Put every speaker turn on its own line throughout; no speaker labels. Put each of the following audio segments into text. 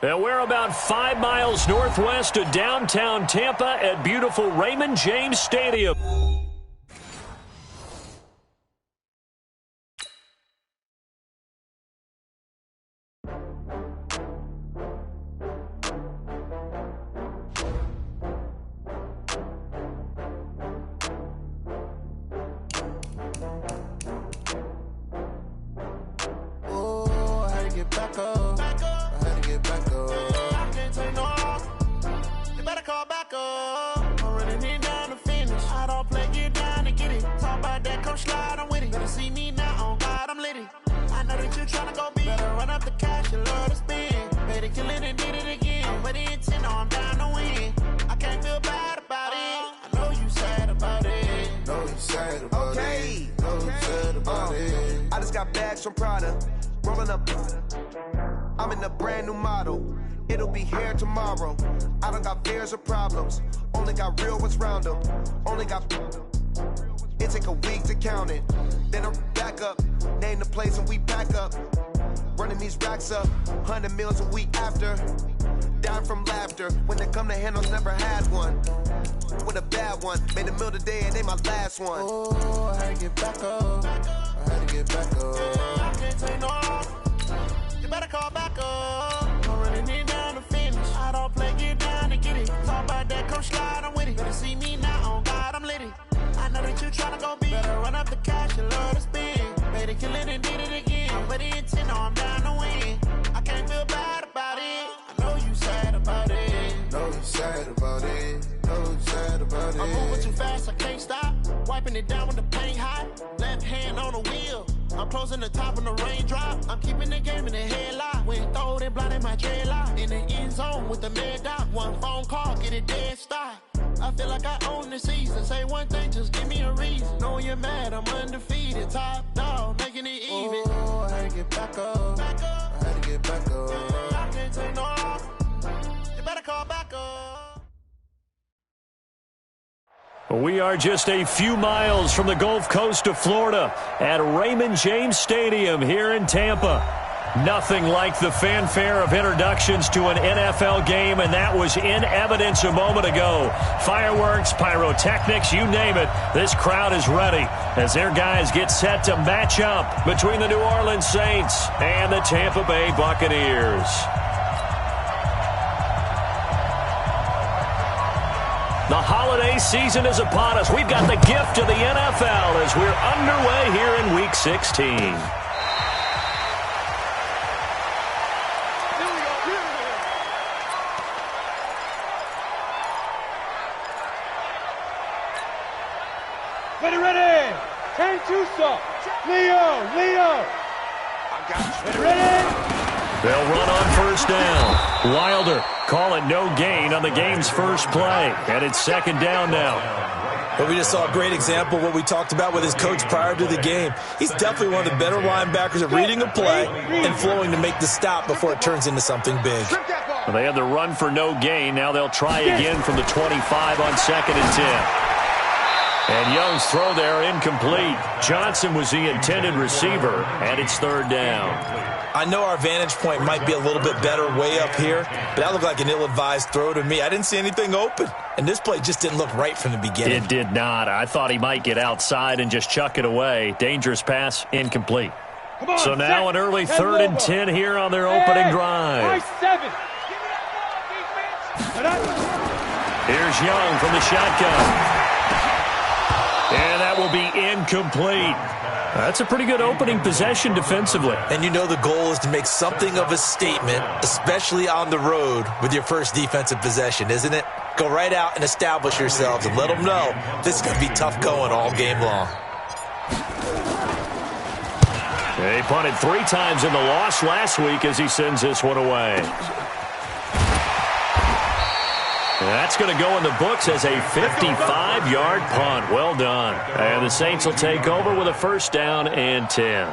And we're about 5 miles northwest of downtown Tampa at beautiful Raymond James Stadium.
From Prada, rolling up. I'm in a brand new model. It'll be here tomorrow. I don't got fears or problems. Only got real ones round them. Only got. It take a week to count it. Then I'm back up. Name the place and we back up. Running these racks up. 100 meals a week after. Down from laughter. When they come to handles, never had one. With a bad one. Made a meal today and they my last one. Oh, I had to get back up. I had to get back up. I can't take no loss. You better call back up. I'm running it down to finish. I don't play, get down to get it. Talk about that, come slide, I'm with it. Better see me now, on God, I'm litty. I know that you tryna go big. Better run up the cash, you love to spend. Better kill it and did it again. I'm with the intent, no, I'm down to win. I can't feel bad about it. I know you sad about it. Know you sad about it. Know you sad about it. I'm moving too fast, I can't stop. Wiping it down with the paint hot. Left hand on the wheel. I'm closing the top on the raindrop. I'm keeping the game in the headlock. When throwed and blinded my dreadlock. In the end zone with the mad dot. One phone call, get it dead stop. I feel like I own the season. Say one thing, just give me a reason. Knowing you're mad, I'm undefeated. Top dog, making it even. Oh, I had to get back up. I had to get back up. I can't take no loss. You better call back up.
We are just a few miles from the Gulf Coast of Florida at Raymond James Stadium here in Tampa. Nothing like the fanfare of introductions to an NFL game, and that was in evidence a moment ago. Fireworks, pyrotechnics, you name it. This crowd is ready as their guys get set to match up between the New Orleans Saints and the Tampa Bay Buccaneers. The holiday season is upon us. We've got the gift of the NFL as we're underway here in Week 16.
Ready. 10 2 Leo. I got you. Ready.
They'll run on first down. Wilder call it no gain on the game's first play. And it's second down now.
But we just saw a great example of what we talked about with his coach prior to the game. He's definitely one of the better linebackers at reading a play and flowing to make the stop before it turns into something big.
Well, they had the run for no gain. Now they'll try again from the 25 on second and 10. And Young's throw there incomplete. Johnson was the intended receiver, and it's third down.
I know our vantage point might be a little bit better way up here, but that looked like an ill-advised throw to me. I didn't see anything open, and this play just didn't look right from the beginning.
It did not. I thought he might get outside and just chuck it away. Dangerous pass, incomplete. So now an early third and 10 here on their opening drive. Here's Young from the shotgun. And that will be incomplete. That's a pretty good opening possession defensively.
And you know the goal is to make something of a statement, especially on the road with your first defensive possession, isn't it? Go right out and establish yourselves and let them know this is going to be tough going all game long.
He punted 3 times in the loss last week as he sends this one away. That's going to go in the books as a 55-yard punt. Well done. And the Saints will take over with a first down and 10.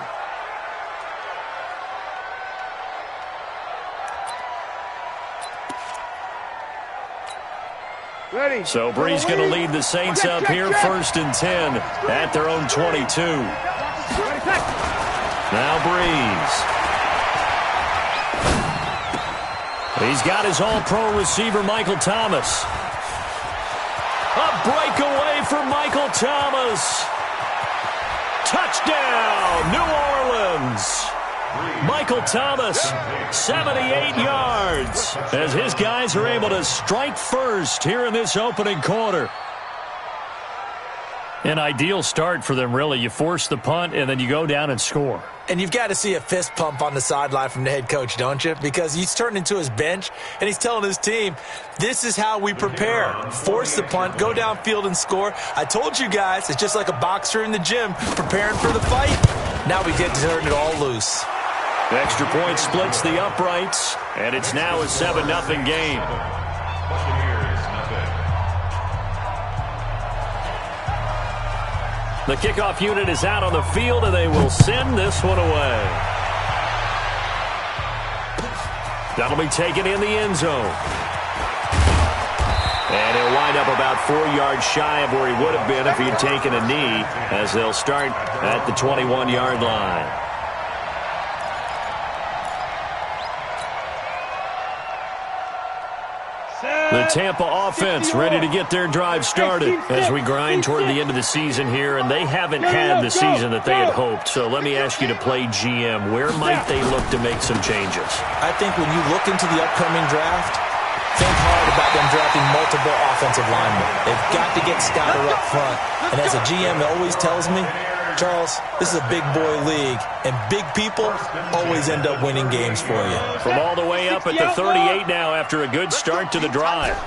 Ready.
So Brees going to lead the Saints up here, first and 10 at their own 22. Now Brees. He's got his all-pro receiver, Michael Thomas. A breakaway for Michael Thomas. Touchdown, New Orleans. Michael Thomas, 78 yards, as his guys are able to strike first here in this opening quarter. An ideal start for them, really. You force the punt, and then you go down and score.
And you've got to see a fist pump on the sideline from the head coach, don't you? Because he's turned into his bench, and he's telling his team, this is how we prepare. Force the punt, go downfield and score. I told you guys, it's just like a boxer in the gym preparing for the fight. Now we get to turn it all loose.
The extra point splits the uprights, and it's now a 7-0 game. The kickoff unit is out on the field, and they will send this one away. That'll be taken in the end zone. And he'll wind up about 4 yards shy of where he would have been if he had taken a knee, as they'll start at the 21-yard line. The Tampa offense ready to get their drive started as we grind toward the end of the season here, and they haven't had the season that they had hoped. So let me ask you to play GM. Where might they look to make some changes?
I think when you look into the upcoming draft, think hard about them drafting multiple offensive linemen. They've got to get scouted up front. And as a GM always tells me, Charles, this is a big boy league, and big people always end up winning games for you.
From all the way up at the 38 now after a good start to the drive.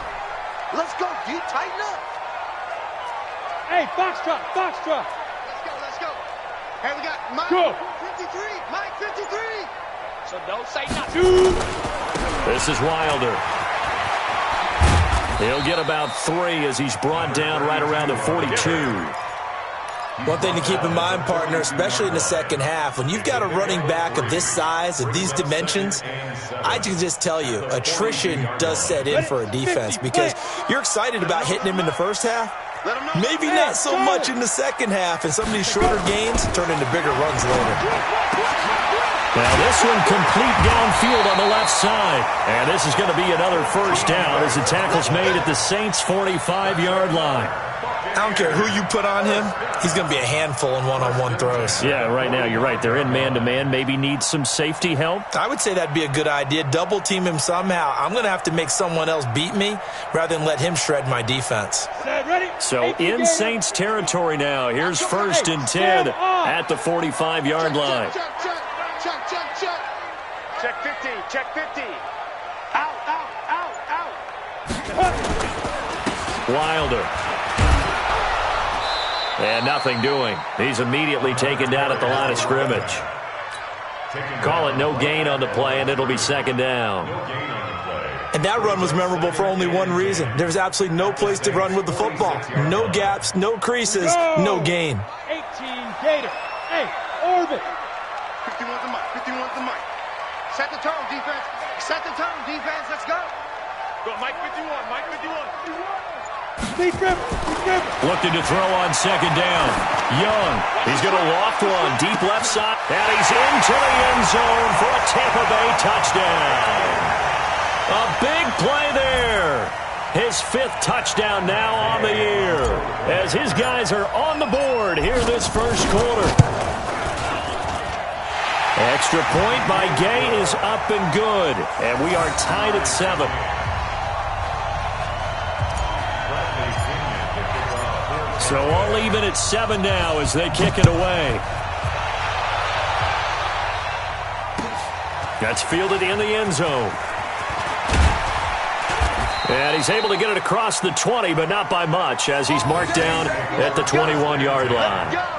Let's go, D. Tighten up.
Hey, Foxtrot, Foxtrot.
Let's go. Hey, we got Mike
Go.
53. Mike 53. So don't say nothing.
This is Wilder. He'll get about 3 as he's brought down right around the 42.
One thing to keep in mind, partner, especially in the second half, when you've got a running back of this size, of these dimensions, I can just tell you, attrition does set in for a defense because you're excited about hitting him in the first half. Maybe not so much in the second half, and some of these shorter gains turn into bigger runs later.
Now this one complete downfield on the left side. And this is going to be another first down as the tackle's made at the Saints' 45-yard line.
I don't care who you put on him, he's going to be a handful in one-on-one throws.
Yeah, right now, you're right. They're in man-to-man. Maybe needs some safety help.
I would say that'd be a good idea. Double-team him somehow. I'm going to have to make someone else beat me rather than let him shred my defense.
So in Saints territory now. Here's 1st and 10 at the 45-yard line.
Check 50, check 50. Out.
Wilder. And nothing doing. He's immediately taken down at the line of scrimmage. Call it no gain on the play, and it'll be 2nd down.
And that run was memorable for only one reason. There's absolutely no place to run with the football. No gaps, no creases, no gain.
18 Gator. Hey, orbit.
51's the mic. 51's the mic. Set the tone, defense. Set the tone, defense. Let's go.
Go, Mike 51. Mike 51.
Looking to throw on 2nd down. Young. He's going to loft one. Deep left side. And he's into the end zone for a Tampa Bay touchdown. A big play there. His 5th touchdown now on the year. As his guys are on the board here this first quarter. Extra point by Gay is up and good. And we are tied at 7. So all even at 7 now as they kick it away. That's fielded in the end zone. And he's able to get it across the 20, but not by much, as he's marked down at the 21-yard line.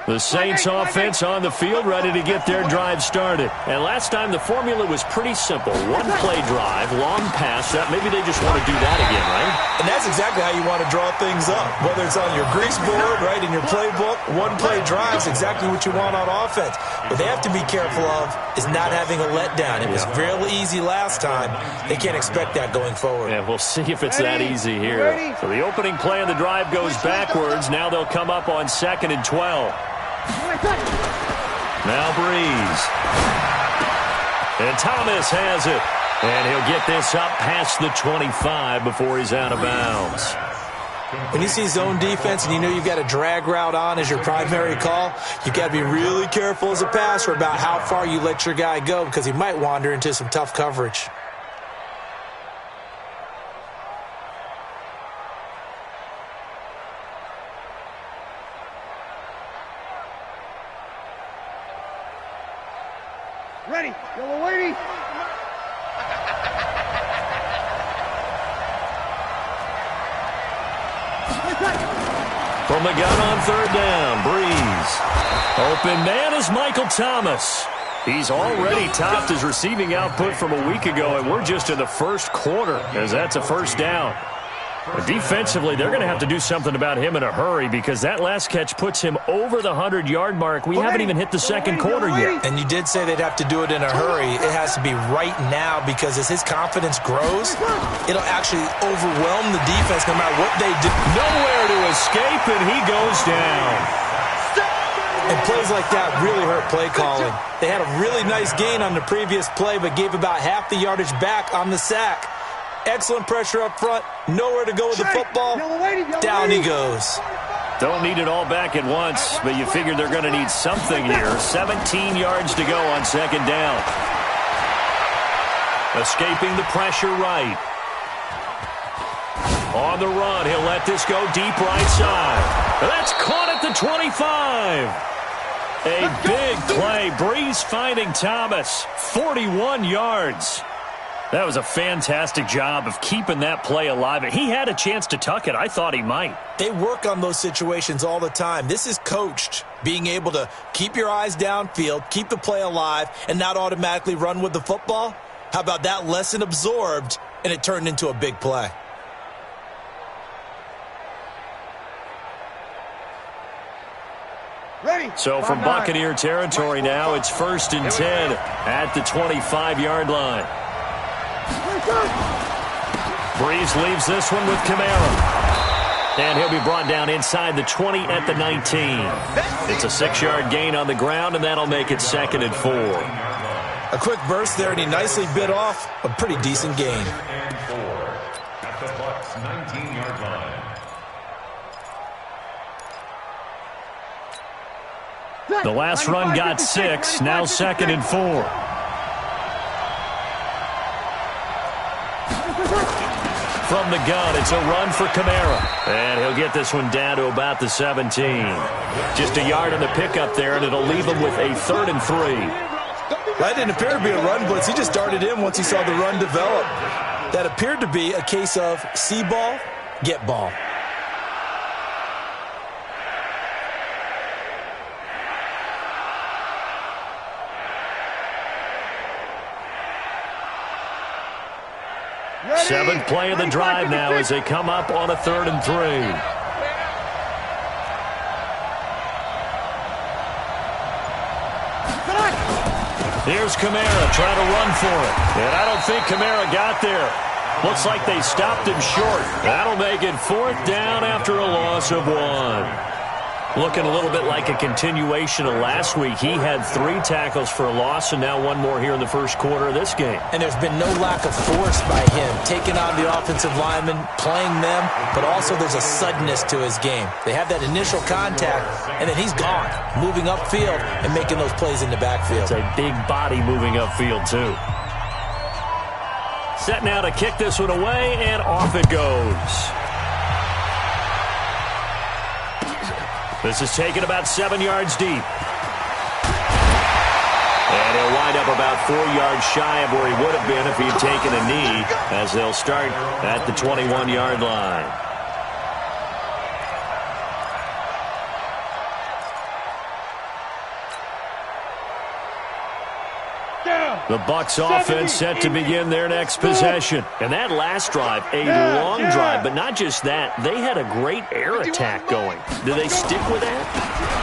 The Saints offense on the field, ready to get their drive started. And last time the formula was pretty simple. One play drive, long pass. Maybe they just want to do that again, right?
And that's exactly how you want to draw things up. Whether it's on your grease board, right, in your playbook, one play drive is exactly what you want on offense. What they have to be careful of is not having a letdown. It was real easy last time. They can't expect that going forward.
Yeah, we'll see if it's that easy here. So the opening play of the drive goes backwards. Now they'll come up on 2nd and 12. Now Breeze. And Thomas has it. And he'll get this up past the 25 before he's out of bounds.
When you see zone defense and you know you've got a drag route on as your primary call, you've got to be really careful as a passer about how far you let your guy go because he might wander into some tough coverage.
Ready, yellow lady.
From the gun on 3rd down, Breeze. Open man is Michael Thomas. He's already topped his receiving output from a week ago, and we're just in the first quarter as that's a first down. But defensively, they're going to have to do something about him in a hurry because that last catch puts him over the 100-yard mark. We haven't even hit the second quarter yet.
And you did say they'd have to do it in a hurry. It has to be right now because as his confidence grows, it'll actually overwhelm the defense no matter what they do.
Nowhere to escape, and he goes down.
And plays like that really hurt play calling. They had a really nice gain on the previous play but gave about half the yardage back on the sack. Excellent pressure up front. Nowhere to go with the football. Down he goes.
Don't need it all back at once, but you figure they're going to need something here. 17 yards to go on 2nd down. Escaping the pressure right. On the run, he'll let this go deep right side. That's caught at the 25. A big play. Breeze finding Thomas. 41 yards. That was a fantastic job of keeping that play alive. He had a chance to tuck it. I thought he might.
They work on those situations all the time. This is coached, being able to keep your eyes downfield, keep the play alive, and not automatically run with the football. How about that lesson absorbed, and it turned into a big play?
Ready.
So from Buccaneer territory now, it's 1st and 10 at the 25-yard line. Breeze leaves this one with Kamara. And he'll be brought down inside the 20 at the 19. It's a 6-yard gain on the ground, and that'll make it 2nd and 4.
A quick burst there, and he nicely bit off a pretty decent gain.
At the Bucs 19-yard line.
The last run got 6, now 2nd and 4. From the gun, it's a run for Kamara. And he'll get this one down to about the 17. Just a yard on the pickup there, and it'll leave him with a 3rd and 3.
That didn't appear to be a run blitz. He just darted in once he saw the run develop. That appeared to be a case of see ball, get ball.
Seventh play of the drive now as they come up on a 3rd and 3. Here's Kamara trying to run for it. And I don't think Kamara got there. Looks like they stopped him short. That'll make it 4th down after a loss of 1. Looking a little bit like a continuation of last week. He had 3 tackles for a loss, and now 1 more here in the first quarter of this game.
And there's been no lack of force by him, taking on the offensive linemen, playing them, but also there's a suddenness to his game. They have that initial contact, and then he's gone, moving upfield and making those plays in the backfield.
It's a big body moving upfield, too. Set now to kick this one away, and off it goes. This is taken about 7 yards deep. And he'll wind up about 4 yards shy of where he would have been if he had taken a knee, as they'll start at the 21-yard line. The Bucs offense set to begin their next possession. And that last drive, a long drive, but not just that. They had a great air attack going. Do they stick with that?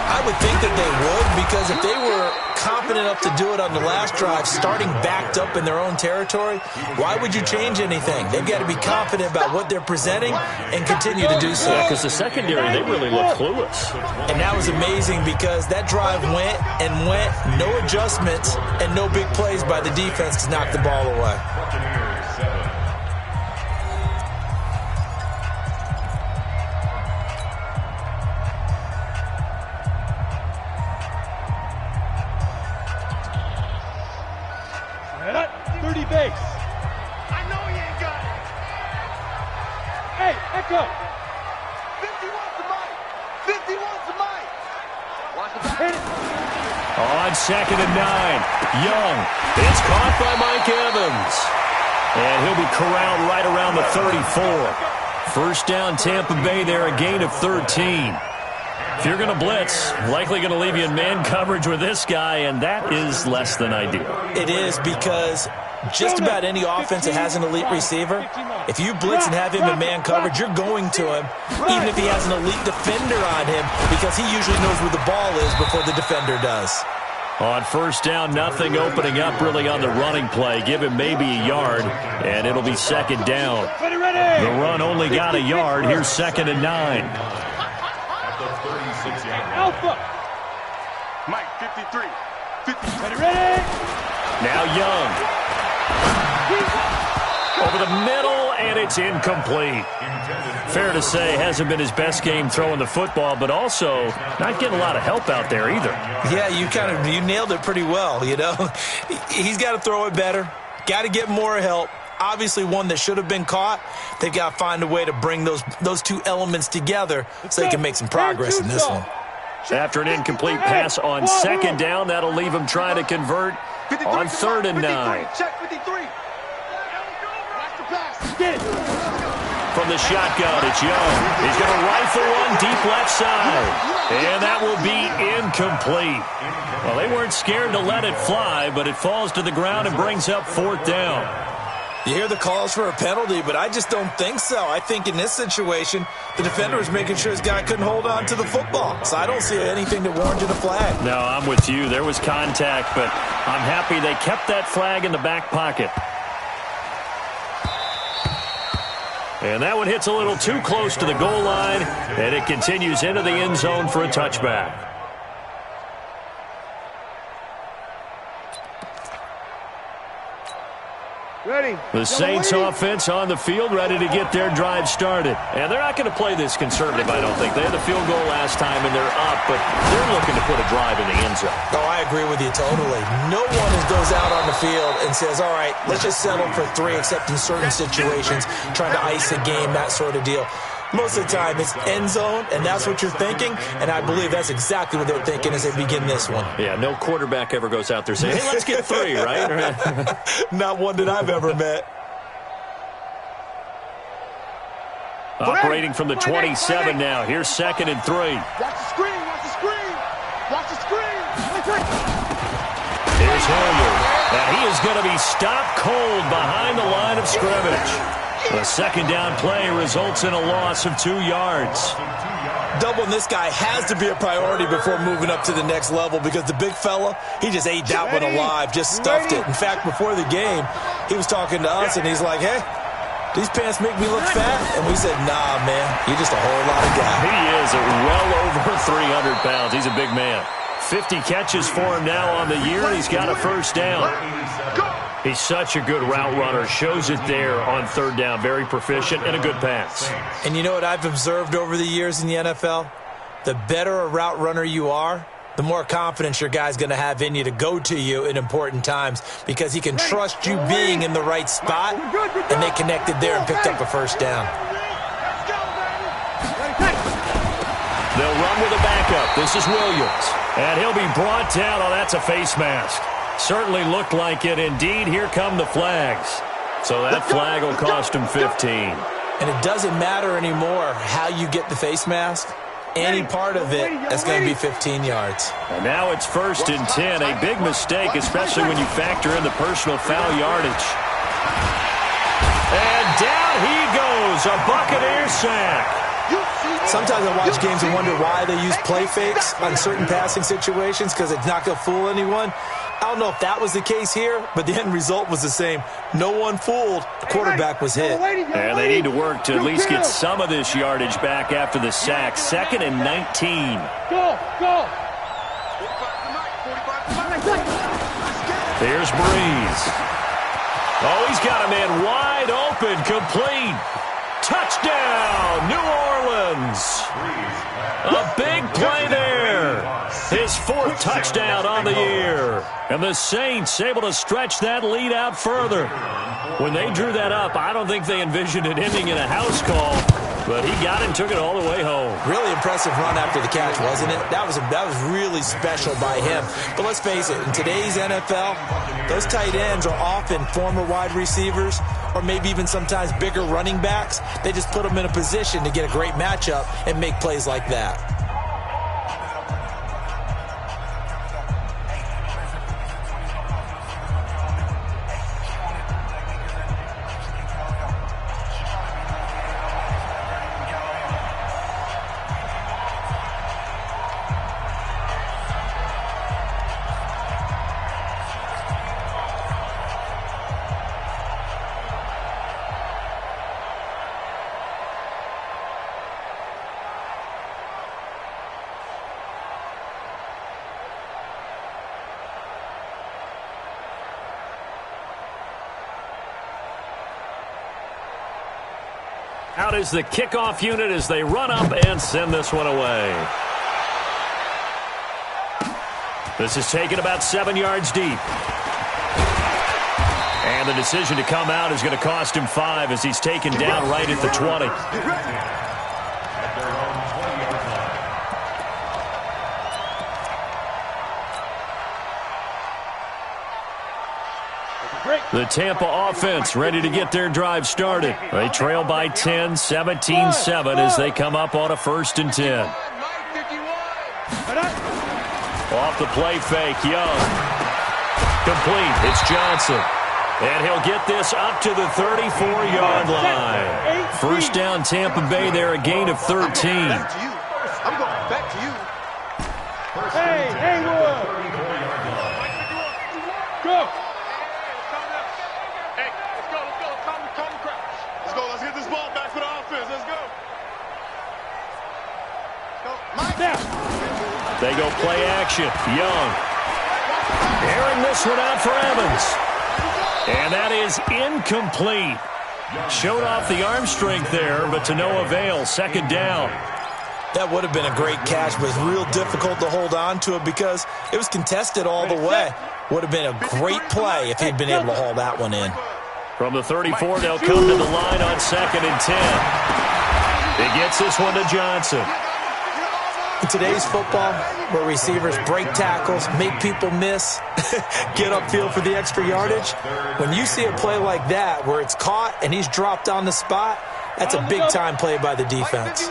I would think that they would, because if they were confident enough to do it on the last drive, starting backed up in their own territory, why would you change anything? They've got to be confident about what they're presenting and continue to do so.
Yeah, because the secondary, they really look clueless.
And that was amazing because that drive went and went, no adjustments and no big plays by the defense to knock the ball away.
Base. I know he ain't got it. Hey, Echo. 50 wants the mic. 50 wants the mic. Watch the back.
On 2nd and 9, Young. It's caught by Mike Evans. And he'll be corralled right around the 34. First down, Tampa Bay there, a gain of 13. If you're going to blitz, likely going to leave you in man coverage with this guy, and that is less than ideal.
It is, because just about any offense that has an elite receiver, if you blitz and have him in man coverage, you're going to him, even if he has an elite defender on him, because he usually knows where the ball is before the defender does.
On first down, nothing opening up really on the running play. Give him maybe a yard, and it'll be 2nd down. The run only got a yard. Here's 2nd and 9.
Alpha. Mike, 53. 50. Ready?
Now Young. Over the middle, and it's incomplete. Fair to say, hasn't been his best game throwing the football, but also not getting a lot of help out there either.
Yeah, you nailed it pretty well, you know. He's got to throw it better. Got to get more help. Obviously one that should have been caught. They've got to find a way to bring those two elements together so they can make some progress in this one.
After an incomplete pass on 2nd down, that'll leave him trying to convert on 3rd and 9.
Check 53.
From the shotgun, it's Young. He's going to rifle one deep left side. And that will be incomplete. Well, they weren't scared to let it fly, but it falls to the ground and brings up 4th down.
You hear the calls for a penalty, but I just don't think so. I think in this situation, the defender was making sure his guy couldn't hold on to the football. So I don't see anything that warranted a flag.
No, I'm with you. There was contact, but I'm happy they kept that flag in the back pocket. And that one hits a little too close to the goal line, and it continues into the end zone for a touchback.
Ready.
The Saints offense on the field, ready to get their drive started. And they're not going to play this conservative, I don't think. They had the field goal last time, and they're up, but they're looking to put a drive in the end zone.
Oh, I agree with you totally. No one goes out on the field and says, all right, let's just settle for 3, except in certain situations, trying to ice a game, that sort of deal. Most of the time, it's end zone, and that's what you're thinking, and I believe that's exactly what they're thinking as they begin this one.
Yeah, no quarterback ever goes out there saying, hey, let's get 3, right?
Not one that I've ever met.
Operating from the 27 now. Here's 2nd and 3.
Watch the screen, watch the screen. Watch the screen.
Here's Hilliard. And he is going to be stopped cold behind the line of scrimmage. The 2nd down play results in a loss of 2 yards.
Doubling this guy has to be a priority before moving up to the next level, because the big fella, he just ate that one alive, just stuffed it. In fact, before the game, he was talking to us, and he's like, hey, these pants make me look fat? And we said, nah, man, you're just a whole lot of guy.
He is well over 300 pounds. He's a big man. 50 catches for him now on the year, and he's got a first down. He's such a good route runner. Shows it there on 3rd down. Very proficient and a good pass.
And you know what I've observed over the years in the NFL? The better a route runner you are, the more confidence your guy's going to have in you to go to you in important times, because he can trust you being in the right spot, and they connected there and picked up a first down.
They'll run with a backup. This is Williams. And he'll be brought down. Oh, that's a face mask. Certainly looked like it. Indeed, here come the flags. So that flag will cost him 15.
And it doesn't matter anymore how you get the face mask. any part of it, that's going to be 15 yards.
And now it's 1st and 10. A big mistake, especially when you factor in the personal foul yardage. And down he goes, a Buccaneer sack.
Sometimes I watch games and wonder why they use play fakes on certain passing situations, because it's not going to fool anyone. I don't know if that was the case here, but the end result was the same. No one fooled. The quarterback was hit.
And they need to work to at least get some of this yardage back after the sack. 2nd and 19.
Go.
Here's Breeze. Oh, he's got a man wide open, complete. Touchdown, New Orleans. A big play there. His 4th touchdown on the year. And the Saints able to stretch that lead out further. When they drew that up, I don't think they envisioned it ending in a house call. But he got it and took it all the way home.
Really impressive run after the catch, wasn't it? That was really special by him. But let's face it, in today's NFL, those tight ends are often former wide receivers or maybe even sometimes bigger running backs. They just put them in a position to get a great matchup and make plays like that.
Out is the kickoff unit as they run up and send this one away. This is taken about 7 yards deep. And the decision to come out is going to cost him 5 as he's taken down right at the 20. The Tampa offense ready to get their drive started. They trail by 10, 17-7 as they come up on a 1st and 10. Off the play fake, Young. Complete, it's Johnson. And he'll get this up to the 34-yard line. 1st down, Tampa Bay there, a gain of 13.
Back to you. I'm going back to you. Hey, go.
They go play action. Young. Airing this one out for Evans. And that is incomplete. Showed off the arm strength there, but to no avail. 2nd down.
That would have been a great catch, but it's real difficult to hold on to it because it was contested all the way. Would have been a great play if he'd been able to haul that one in.
From the 34, they'll come to the line on 2nd and 10. He gets this one to Johnson.
In today's football, where receivers break tackles, make people miss, get upfield for the extra yardage, when you see a play like that where it's caught and he's dropped on the spot, that's a big-time play by the defense.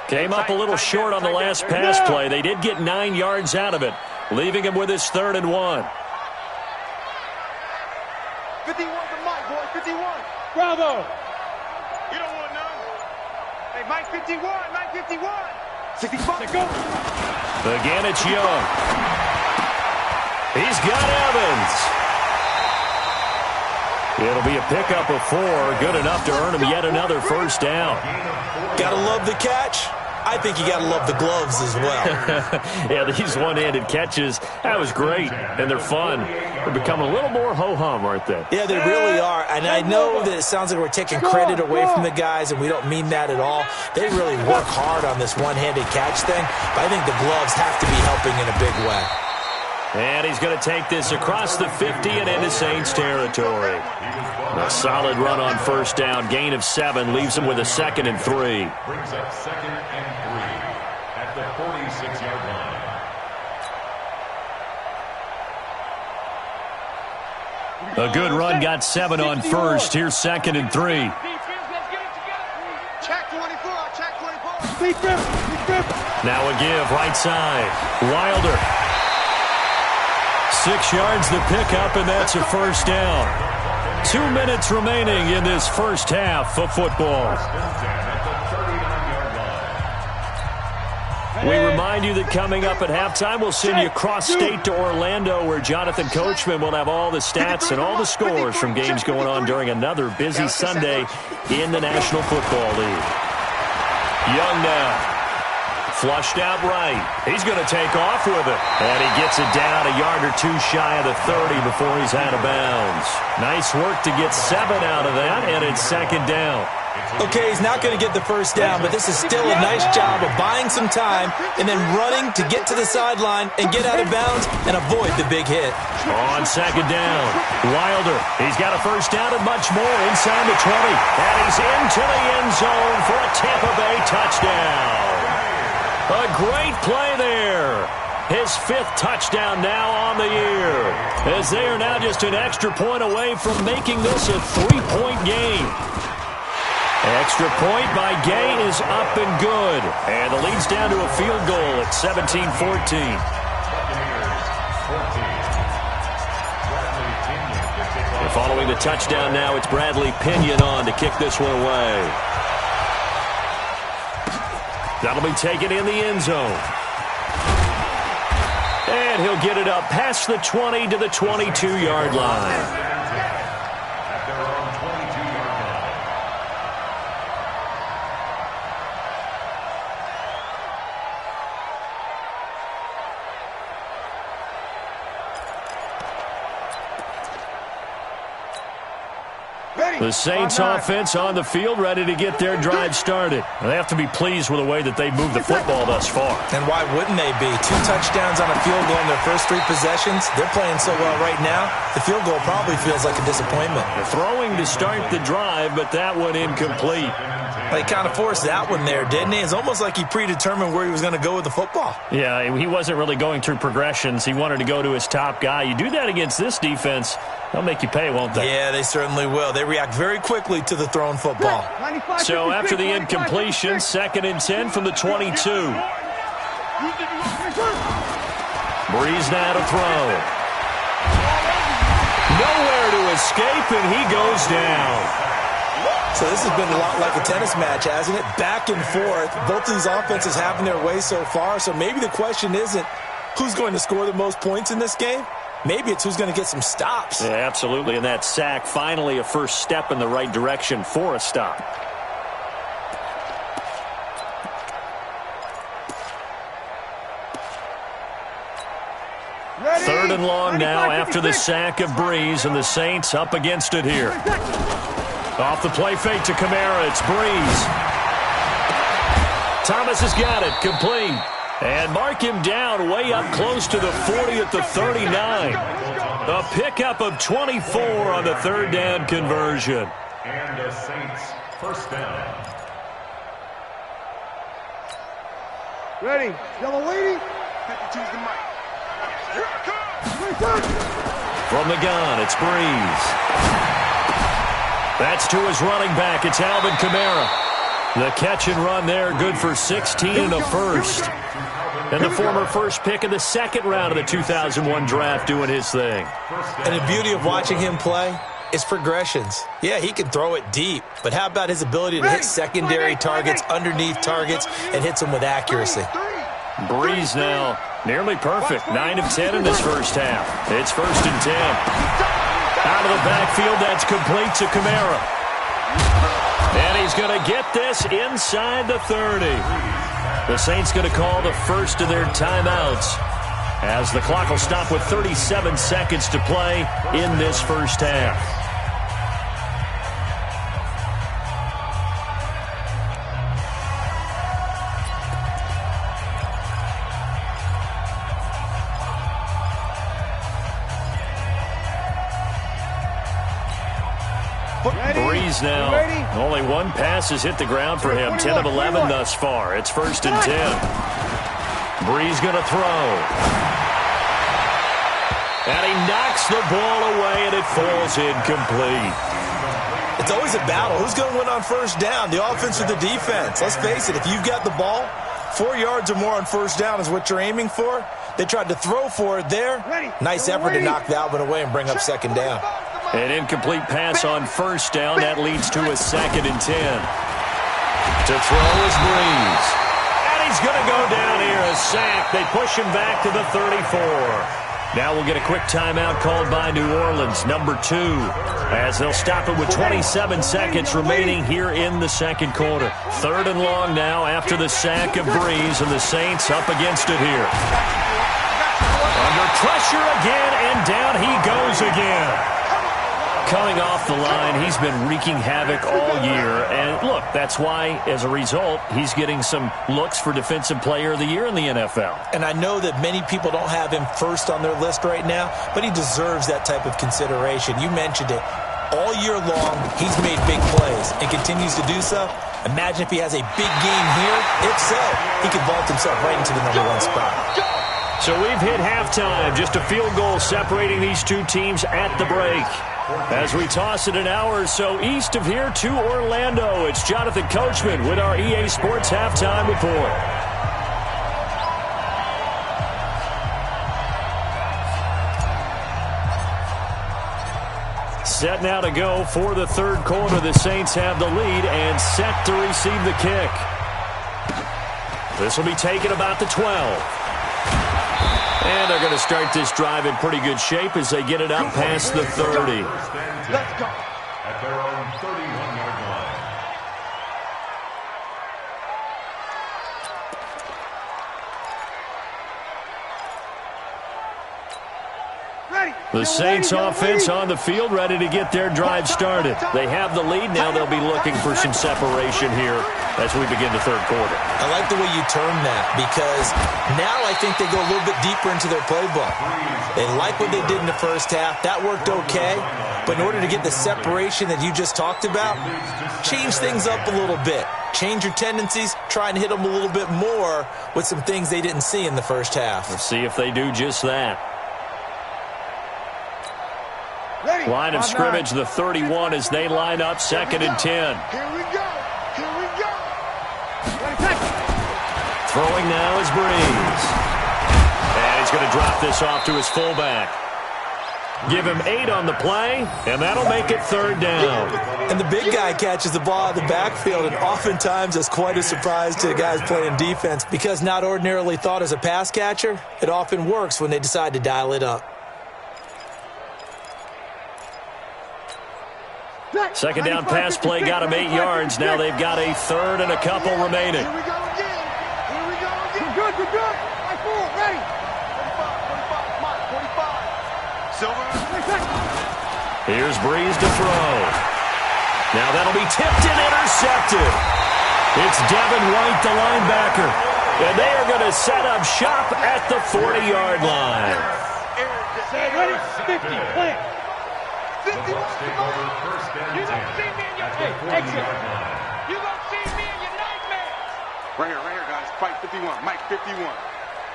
Came up a little short on the last pass play. They did get 9 yards out of it, leaving him with his 3rd and 1.
51 for Mike, boy, 51. Bravo. You don't want none. Hey, Mike 51, Mike 51. 65. Go.
Again, it's Young. He's got Evans. It'll be a pickup of 4, good enough to earn him yet another 1st down.
Gotta love the catch. I think you gotta love the gloves as well.
Yeah, these one-handed catches, that was great, and they're fun. They're becoming a little more ho-hum, aren't they?
Yeah, they really are, and I know that it sounds like we're taking credit away from the guys, and we don't mean that at all. They really work hard on this one-handed catch thing, but I think the gloves have to be helping in a big way.
And he's going to take this across the 50 and into Saints territory. A solid run on 1st down, gain of 7, leaves him with a 2nd and 3.
Brings up 2nd and 3 at the 46-yard line.
A good run, got 7 on 1st. Here's 2nd and 3.
Check 24, check 24.
Now a give, right side. Wilder. 6 yards the pickup, and that's a first down. 2 minutes remaining in this first half of football. We remind you that coming up at halftime, we'll send you cross-state to Orlando, where Jonathan Coachman will have all the stats and all the scores from games going on during another busy Sunday in the National Football League. Young now. Flushed out right. He's going to take off with it. And he gets it down a yard or two shy of the 30 before he's out of bounds. Nice work to get 7 out of that, and it's second down.
Okay, he's not going to get the first down, but this is still a nice job of buying some time and then running to get to the sideline and get out of bounds and avoid the big hit.
On second down, Wilder. He's got a first down and much more inside the 20. And he's into the end zone for a Tampa Bay touchdown. A great play there. His 5th touchdown now on the year, as they are now just an extra point away from making this a 3-point game. Extra point by Gay is up and good. And the lead's down to a field goal at 17-14. Following the touchdown now, it's Bradley Pinion on to kick this one away. That'll be taken in the end zone. And he'll get it up past the 20 to the 22-yard line. The Saints offense on the field, ready to get their drive started. They have to be pleased with the way that they've moved the football thus far.
And why wouldn't they be? 2 touchdowns on a field goal in their first 3 possessions. They're playing so well right now, the field goal probably feels like a disappointment.
They're throwing to start the drive, but that one incomplete.
He kind of forced that one there, didn't he? It's almost like he predetermined where he was going to go with the football.
Yeah, he wasn't really going through progressions. He wanted to go to his top guy. You do that against this defense, they'll make you pay, won't they?
Yeah, they certainly will. They react very quickly to the thrown football.
So after the incompletion, 2nd and 10 from the 22. Breeze now to throw. Nowhere to escape, and he goes down.
So this has been a lot like a tennis match, hasn't it? Back and forth. Both these offenses having their way so far. So maybe the question isn't who's going to score the most points in this game. Maybe it's who's going to get some stops.
Yeah, absolutely. And that sack, finally a first step in the right direction for a stop. Third and long now after the sack of Breeze, and the Saints up against it here. Off the play fake to Kamara, it's Breeze. Thomas has got it, complete. And mark him down way up close to the 40 at the 39. A pickup of 24 on the 3rd down conversion.
And the Saints first down.
Ready, yellow lady. Choose the mic. Here it comes.
From the gun, it's Breeze. That's to his running back. It's Alvin Kamara. The catch and run there, good for 16 and a first. And the former first pick in the 2nd round of the 2001 draft doing his thing.
And the beauty of watching him play is progressions. Yeah, he can throw it deep, but how about his ability to hit secondary targets, underneath targets, and hits them with accuracy?
Breeze now, nearly perfect. 9 of 10 in this first half. It's 1st and 10. Out of the backfield, that's complete to Kamara. And he's going to get this inside the 30. The Saints going to call the first of their timeouts, as the clock will stop with 37 seconds to play in this first half. Breeze now. Only 1 pass has hit the ground for him. 10 of 11 thus far. It's 1st and 10. Breeze going to throw. And he knocks the ball away, and it falls incomplete.
It's always a battle. Who's going to win on first down, the offense or the defense? Let's face it, if you've got the ball, 4 yards or more on first down is what you're aiming for. They tried to throw for it there. Nice effort to knock that one away and bring up second down.
An incomplete pass on first down. That leads to a 2nd and 10. To throw is Breeze. And he's going to go down here, a sack. They push him back to the 34. Now we'll get a quick timeout called by New Orleans, number 2, as they'll stop it with 27 seconds remaining here in the second quarter. 3rd and long now after the sack of Breeze, and the Saints up against it here. Under pressure again, and down he goes again. Coming off the line, he's been wreaking havoc all year. And look, that's why, as a result, he's getting some looks for Defensive Player of the Year in the NFL.
And I know that many people don't have him first on their list right now, but he deserves that type of consideration. You mentioned it. All year long, he's made big plays and continues to do so. Imagine if he has a big game here. If so, he could vault himself right into the number 1 spot.
So we've hit halftime. Just a field goal separating these two teams at the break. As we toss it an hour or so east of here to Orlando, it's Jonathan Coachman with our EA Sports Halftime Report. Set now to go for the third quarter. The Saints have the lead and set to receive the kick. This will be taken about the 12. And they're going to start this drive in pretty good shape as they get it up past the 30.
Let's go.
At their own 31-yard line.
The Saints offense on the field, ready to get their drive started. They have the lead. Now they'll be looking for some separation here as we begin the third quarter.
I like the way you term that, because now I think they go a little bit deeper into their playbook. They like what they did in the first half. That worked okay. But in order to get the separation that you just talked about, change things up a little bit. Change your tendencies, try and hit them a little bit more with some things they didn't see in the first half.
Let's see if they do just that. Line of scrimmage, the 31, as they line up, 2nd and 10.
Here we go. Here we go.
Throwing now is Breeze. And he's going to drop this off to his fullback. Give him 8 on the play, and that'll make it 3rd down.
And the big guy catches the ball out of the backfield, and oftentimes it's quite a surprise to the guys playing defense, because not ordinarily thought as a pass catcher, it often works when they decide to dial it up.
2nd down pass play got him 8 yards. Now they've got a 3rd and a couple remaining.
Here we go again. Here we go again. Good, good, good. Right forward, ready. 45, Mike, 45. Silver.
Here's Breeze to throw. Now that'll be tipped and intercepted. It's Devin White, the linebacker. And they are going to set up shop at the 40-yard line.
Ready? 50, plant. 50.
The Bucs take over first and 10 at the 40-yard line.
You gonna see me in your nightmares. Right here, guys. Fight 51. Mike 51.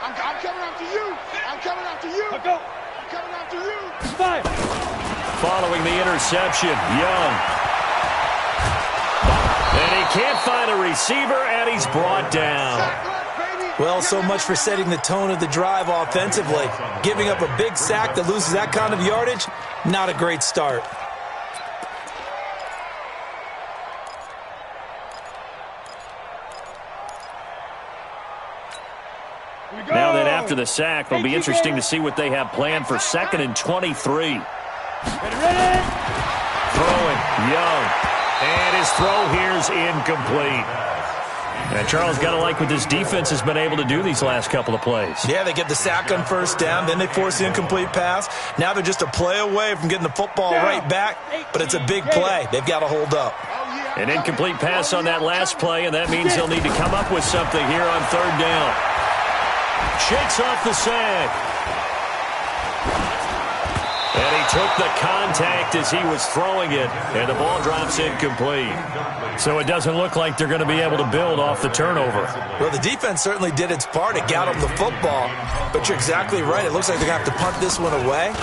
I'm coming after you. I'm coming after you. Go. I'm coming after you. Fire.
Following the interception, Young. And he can't find a receiver, and he's brought down.
Well, so much for setting the tone of the drive offensively. Giving up a big sack that loses that kind of yardage, not a great start.
Now that after the sack, it'll be interesting to see what they have planned for 2nd and 23. Throwing, Young. And his throw here's incomplete. And Charles, got to like what this defense has been able to do these last couple of plays.
Yeah, they get the sack on first down, then they force the incomplete pass. Now they're just a play away from getting the football right back, but it's a big play. They've got to hold up.
An incomplete pass on that last play, and that means they'll need to come up with something here on 3rd down. Shakes off the sack. And he took the contact as he was throwing it, and the ball drops incomplete. So it doesn't look like they're going to be able to build off the turnover.
Well, the defense certainly did its part. It got them the football, but you're exactly right. It looks like they're going to have to punt this one away,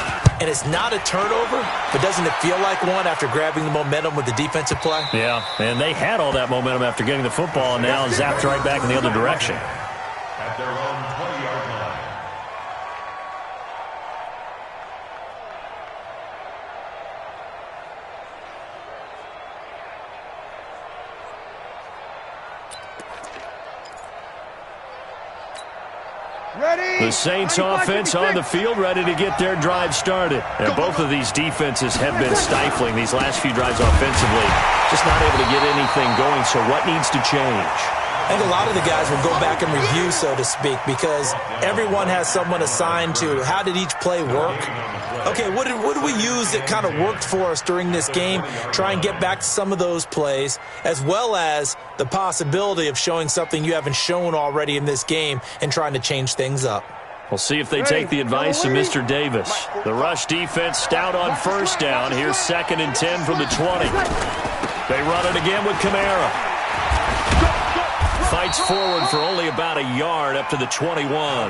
and it's not a turnover, but doesn't it feel like one after grabbing the momentum with the defensive play?
Yeah, and they had all that momentum after getting the football, and now zapped right back in the other direction.
At their own 20-yard line.
The Saints offense on the field, ready to get their drive started. And both of these defenses have been stifling these last few drives offensively. Just not able to get anything going, so what needs to change?
I think a lot of the guys will go back and review, so to speak, because everyone has someone assigned to how did each play work. Okay, what did we use that kind of worked for us during this game? Try and get back to some of those plays, as well as the possibility of showing something you haven't shown already in this game and trying to change things up.
We'll see if they take the advice of Mr. Davis. The rush defense stout on first down. Here's 2nd and 10 from the 20. They run it again with Kamara. Fights forward for only about a yard up to the 21.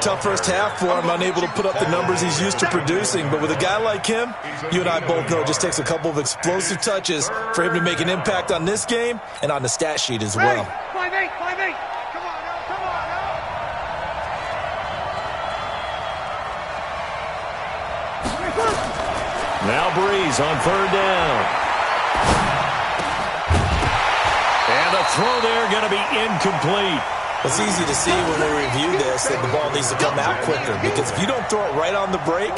Tough first half for him, unable to put up the numbers he's used to producing. But with a guy like him, you and I both know it just takes a couple of explosive touches for him to make an impact on this game and on the stat sheet as well.
5-8, 5-8. Come on now, come on now.
Now Breeze on 3rd down. And the throw there going to be incomplete.
It's easy to see when we review this that the ball needs to come out quicker, because if you don't throw it right on the break,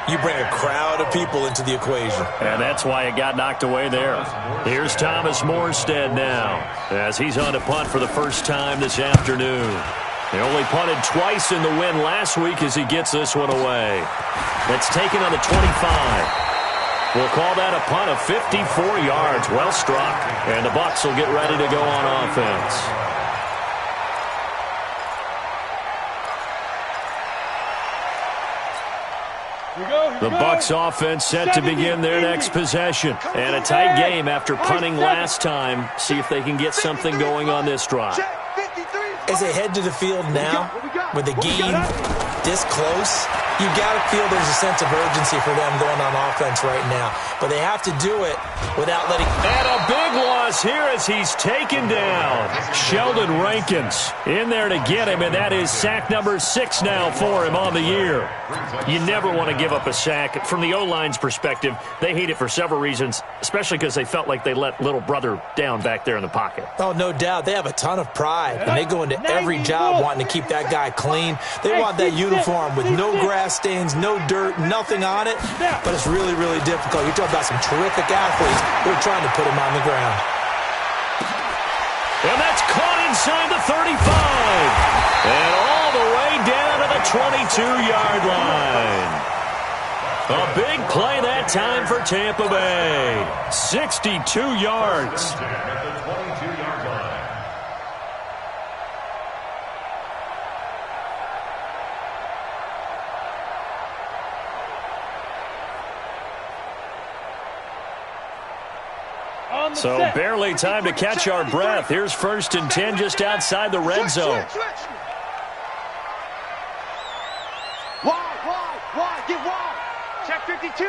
you bring a crowd of people into the equation.
And that's why it got knocked away there. Here's Thomas Morstead now, as he's on to punt for the first time this afternoon. They only punted twice in the win last week as he gets this one away. That's taken on the 25. We'll call that a punt of 54 yards. Well struck. And the Bucs will get ready to go on offense. The Bucs offense set to begin their next possession. And a tight game after punting last time. See if they can get something going on this drive.
As they head to the field now, with the game this close, you got to feel there's a sense of urgency for them going on offense right now. But they have to do it without letting...
And a big loss here as he's taken down. Sheldon Rankins in there to get him, and that is sack number 6 now for him on the year. You never want to give up a sack. From the O-line's perspective, they hate it for several reasons, especially because they felt like they let little brother down back there in the pocket.
Oh, no doubt. They have a ton of pride, and they go into every job wanting to keep that guy clean. They want that uniform with no grass stains, no dirt, nothing on it, but it's really, really difficult. You're talking about some terrific athletes who are trying to put him on the ground.
And that's caught inside the 35. And all the way down to the 22-yard line. A big play that time for Tampa Bay. 62 yards. So barely time to catch our breath. Here's 1st and 10 just outside the red zone.
Wide, get wide. Check 52.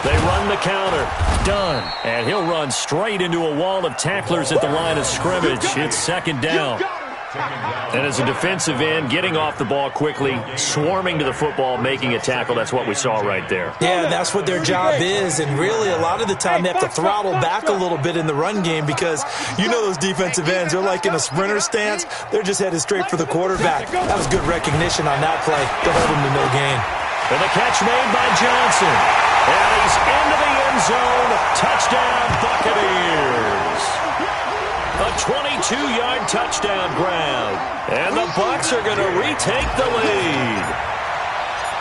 They run the counter. Done. And he'll run straight into a wall of tacklers at the line of scrimmage. It's 2nd down. And as a defensive end, getting off the ball quickly, swarming to the football, making a tackle, that's what we saw right there.
Yeah, that's what their job is, and really a lot of the time they have to throttle back a little bit in the run game because you know those defensive ends, they're like in a sprinter stance. They're just headed straight for the quarterback. That was good recognition on that play to hold him to no gain.
And the catch made by Johnson. And he's into the end zone. Touchdown, Buccaneers. A 22-yard touchdown grab. And the Bucs are going to retake the lead.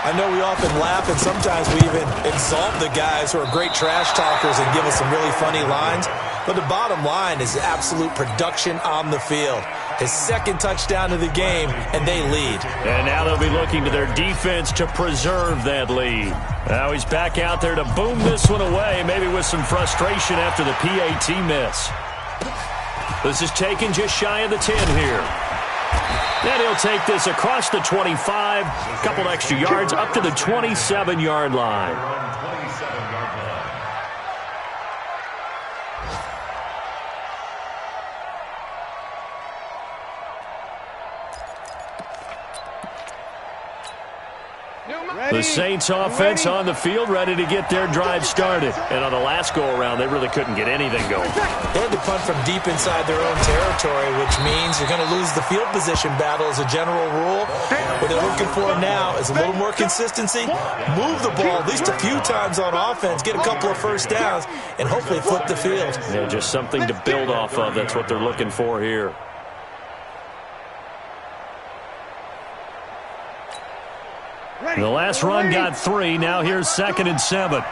I know we often laugh, and sometimes we even exalt the guys who are great trash talkers and give us some really funny lines. But the bottom line is absolute production on the field. His second touchdown of the game, and they lead.
And now they'll be looking to their defense to preserve that lead. Now he's back out there to boom this one away, maybe with some frustration after the PAT miss. This is taken just shy of the 10 here. And he'll take this across the 25, a couple extra yards, up to the 27-yard line. The Saints offense on the field, ready to get their drive started. And on the last go-around, they really couldn't get anything going.
They had to punt from deep inside their own territory, which means you're going to lose the field position battle as a general rule. What they're looking for now is a little more consistency, move the ball at least a few times on offense, get a couple of first downs, and hopefully flip the field.
Yeah, just something to build off of. That's what they're looking for here. The last run got 3. Now here's 2nd and 7.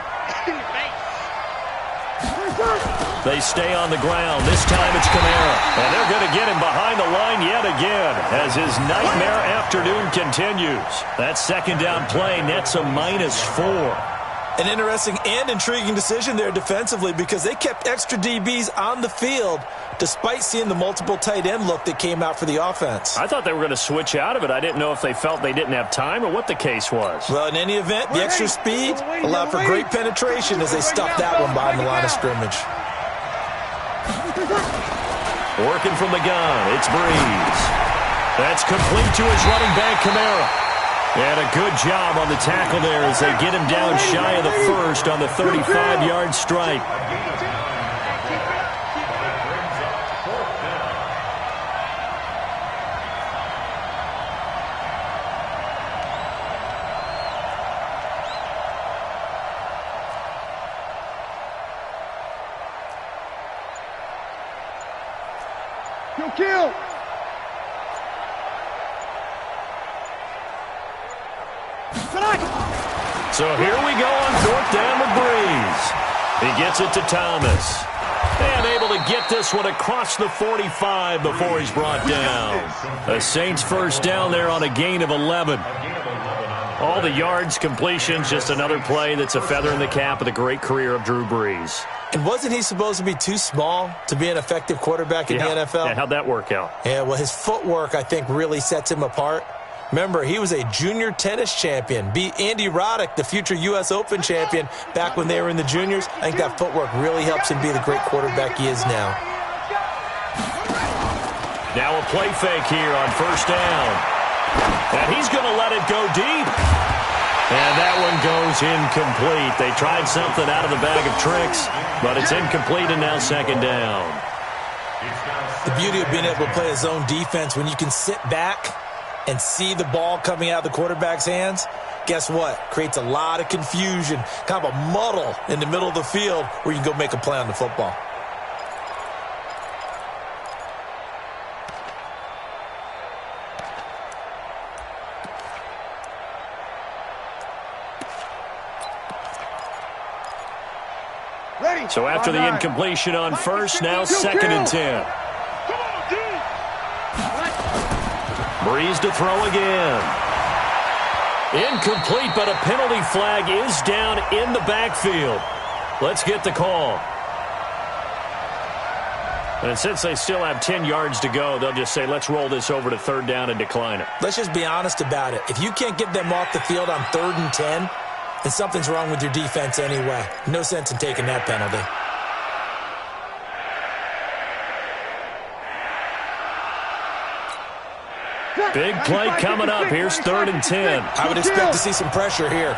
They stay on the ground. This time it's Kamara. And they're going to get him behind the line yet again as his nightmare afternoon continues. That second down play nets a -4.
An interesting and intriguing decision there defensively because they kept extra DBs on the field despite seeing the multiple tight end look that came out for the offense.
I thought they were going to switch out of it. I didn't know if they felt they didn't have time or what the case was.
Well, in any event, the extra speed allowed for great penetration as they stuffed that one behind the line of scrimmage.
Working from the gun, it's Breeze. That's complete to his running back, Kamara. And a good job on the tackle there as they get him down shy of the first on the 35-yard stripe.
Kill!
So here we go on 4th down with Breeze. He gets it to Thomas. And able to get this one across the 45 before he's brought down. The Saints first down there on a gain of 11. All the yards, completions, just another play that's a feather in the cap of the great career of Drew Brees.
And wasn't he supposed to be too small to be an effective quarterback in the NFL?
Yeah, how'd that work out?
Yeah, well, his footwork, I think, really sets him apart. Remember, he was a junior tennis champion, beat Andy Roddick, the future U.S. Open champion, back when they were in the juniors. I think that footwork really helps him be the great quarterback he is now.
Now a play fake here on first down. And he's going to let it go deep. And that one goes incomplete. They tried something out of the bag of tricks, but it's incomplete and now second down.
The beauty of being able to play a zone defense when you can sit back and see the ball coming out of the quarterback's hands, guess what? Creates a lot of confusion, kind of a muddle in the middle of the field where you can go make a play on the football.
So after the incompletion on first, now 2nd and 10. Breeze to throw again. Incomplete, but a penalty flag is down in the backfield. Let's get the call. And since they still have 10 yards to go, they'll just say, let's roll this over to 3rd down and decline it.
Let's just be honest about it. If you can't get them off the field on 3rd and 10, then something's wrong with your defense anyway. No sense in taking that penalty.
Big play coming up. Here's 3rd and 10.
I would expect to see some pressure here.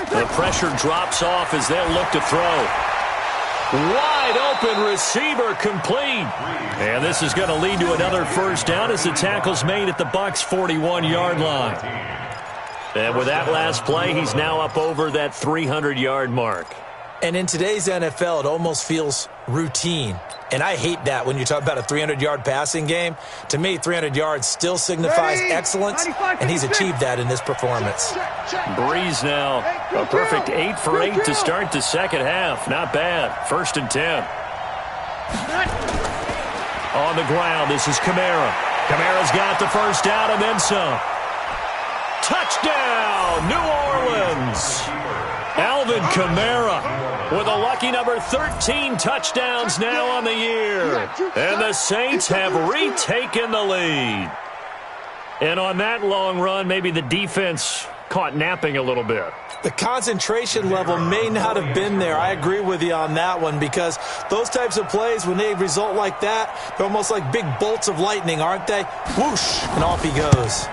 The pressure drops off as they'll look to throw. Wide open receiver complete. And this is going to lead to another first down as the tackle's made at the Bucs' 41-yard line. And with that last play, he's now up over that 300-yard mark.
And in today's NFL, it almost feels routine. And I hate that when you talk about a 300-yard passing game. To me, 300 yards still signifies excellence, and he's achieved that in this performance.
Breeze now, a perfect 8 for 8 to start the second half. Not bad. 1st and 10. On the ground, this is Kamara. Kamara's got the first down and then some. Touchdown, New Orleans. Alvin Kamara with a lucky number 13 touchdowns now on the year. And the Saints have retaken the lead. And on that long run, maybe the defense caught napping a little bit.
The concentration level may not have been there. I agree with you on that one, because those types of plays, when they result like that, they're almost like big bolts of lightning, aren't they? Whoosh, and off he goes.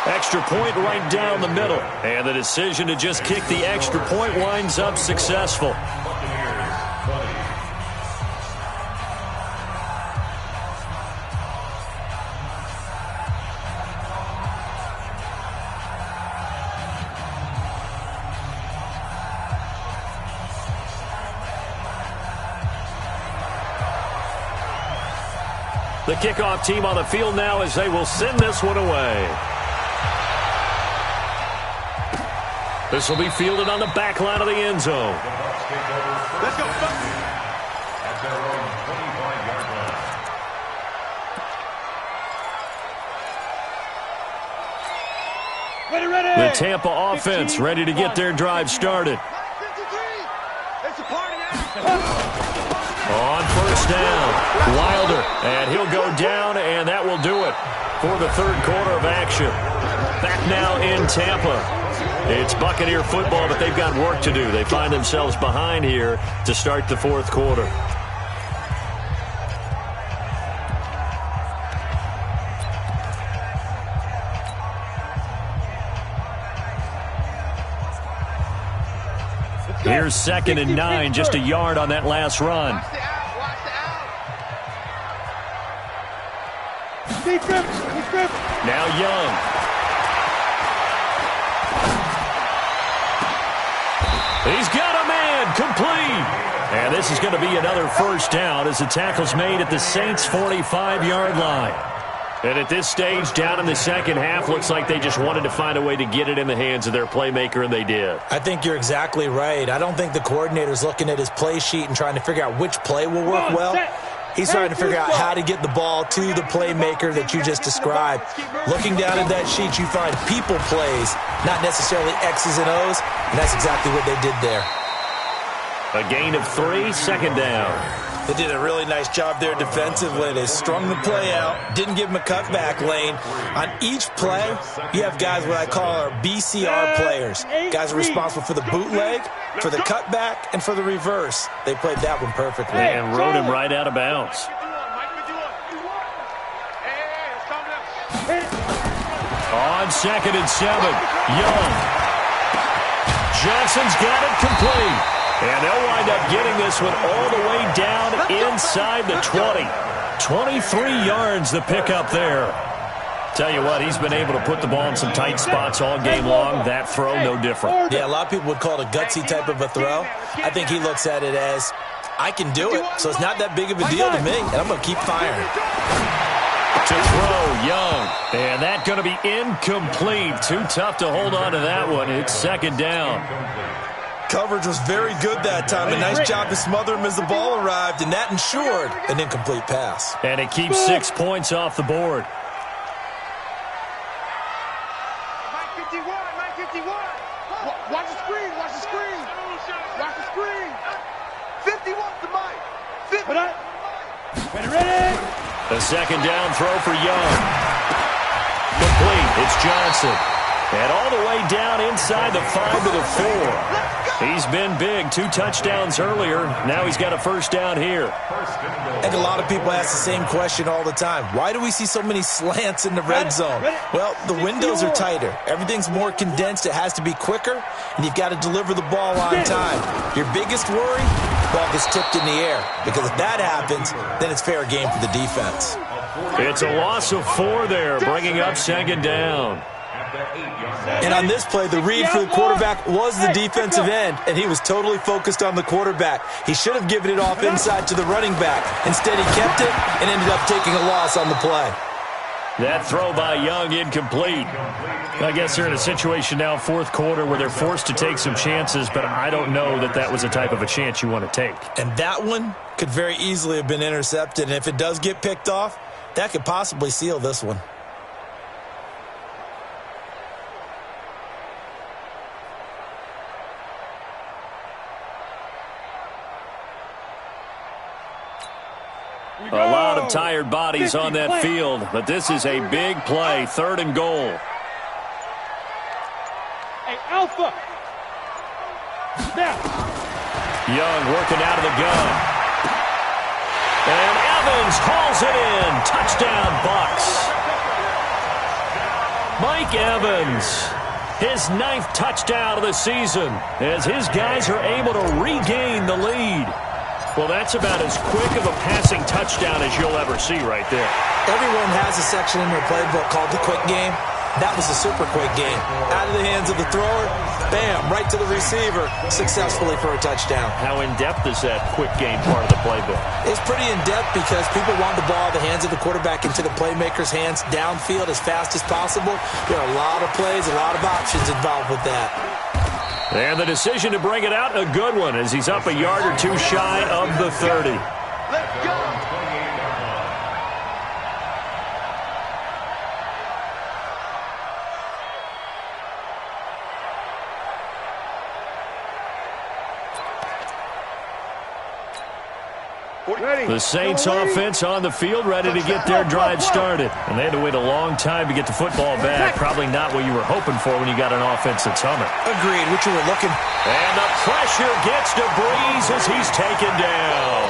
Extra point right down the middle. And the decision to just kick the extra point winds up successful. The kickoff team on the field now as they will send this one away. This will be fielded on the back line of the end zone.
Let's go.
At their own 25-yard line.
Ready.
The Tampa offense ready to get their drive started.
It's a party now.
On first down, Wilder, and he'll go down, and that will do it for the third quarter of action. Back now in Tampa. It's Buccaneer football, but they've got work to do. They find themselves behind here to start the fourth quarter. Here's 2nd and 9, just a yard on that last run.
Watch the out.
Now Young. He's got a man, complete. And this is going to be another first down as the tackle's made at the Saints' 45-yard line. And at this stage, down in the second half, looks like they just wanted to find a way to get it in the hands of their playmaker, and they did.
I think you're exactly right. I don't think the coordinator's looking at his play sheet and trying to figure out which play will work well. He's trying to figure out how to get the ball to the playmaker that you just described. Looking down at that sheet, you find people plays, not necessarily X's and O's, and that's exactly what they did there.
A gain of 3, 2nd down.
They did a really nice job there defensively. They strung the play out, didn't give him a cutback lane. On each play, you have guys what I call our BCR players. Guys are responsible for the bootleg, for the cutback, and for the reverse. They played that one perfectly.
And rode him right out of bounds. On 2nd and 7, Young. Johnson's got it complete. And they'll wind up getting this one all the way down inside the 20. 23 yards the pickup there. Tell you what, he's been able to put the ball in some tight spots all game long. That throw, no different.
Yeah, a lot of people would call it a gutsy type of a throw. I think he looks at it as, I can do it, so it's not that big of a deal to me, and I'm going to keep firing.
To throw, Young. And that's going to be incomplete. Too tough to hold on to that one. It's 2nd down.
Coverage was very good that time. A nice job to smother him as the ball arrived, and that ensured an incomplete pass.
And it keeps 6 points off the board.
Watch the screen. Watch the screen. 50 wants the mic. 50. Ready.
The 2nd down throw for Young. Complete. It's Johnson. And all the way down inside the 5 to the 4. He's been big. 2 touchdowns earlier. Now he's got a first down here.
I think a lot of people ask the same question all the time. Why do we see so many slants in the red zone? Well, the windows are tighter. Everything's more condensed. It has to be quicker, and you've got to deliver the ball on time. Your biggest worry, the ball gets tipped in the air. Because if that happens, then it's fair game for the defense.
It's a loss of 4 there, bringing up 2nd down.
And on this play, the read for the quarterback was the defensive end, and he was totally focused on the quarterback. He should have given it off inside to the running back. Instead, he kept it and ended up taking a loss on the play.
That throw by Young incomplete. I guess they're in a situation now, fourth quarter, where they're forced to take some chances, but I don't know that that was the type of a chance you want to take.
And that one could very easily have been intercepted, and if it does get picked off, that could possibly seal this one.
A lot of tired bodies on that field, but this is a big play, 3rd and goal.
Hey, Alpha! Snap!
Young working out of the gun. And Evans hauls it in. Touchdown, Bucks. Mike Evans, his 9th touchdown of the season, as his guys are able to regain the lead. Well, that's about as quick of a passing touchdown as you'll ever see right there.
Everyone has a section in their playbook called the quick game. That was a super quick game. Out of the hands of the thrower, bam, right to the receiver, successfully for a touchdown.
How in-depth is that quick game part of the playbook?
It's pretty in-depth because people want the ball out of the hands of the quarterback into the playmaker's hands downfield as fast as possible. There are a lot of plays, a lot of options involved with that.
And the decision to bring it out, a good one, as he's up a yard or two shy of the 30.
Let's go!
The Saints offense on the field, ready to get their drive started. And they had to wait a long time to get the football back. Probably not what you were hoping for when you got an offense that's humming.
Agreed, what you were looking.
And the pressure gets to Breeze as he's taken down.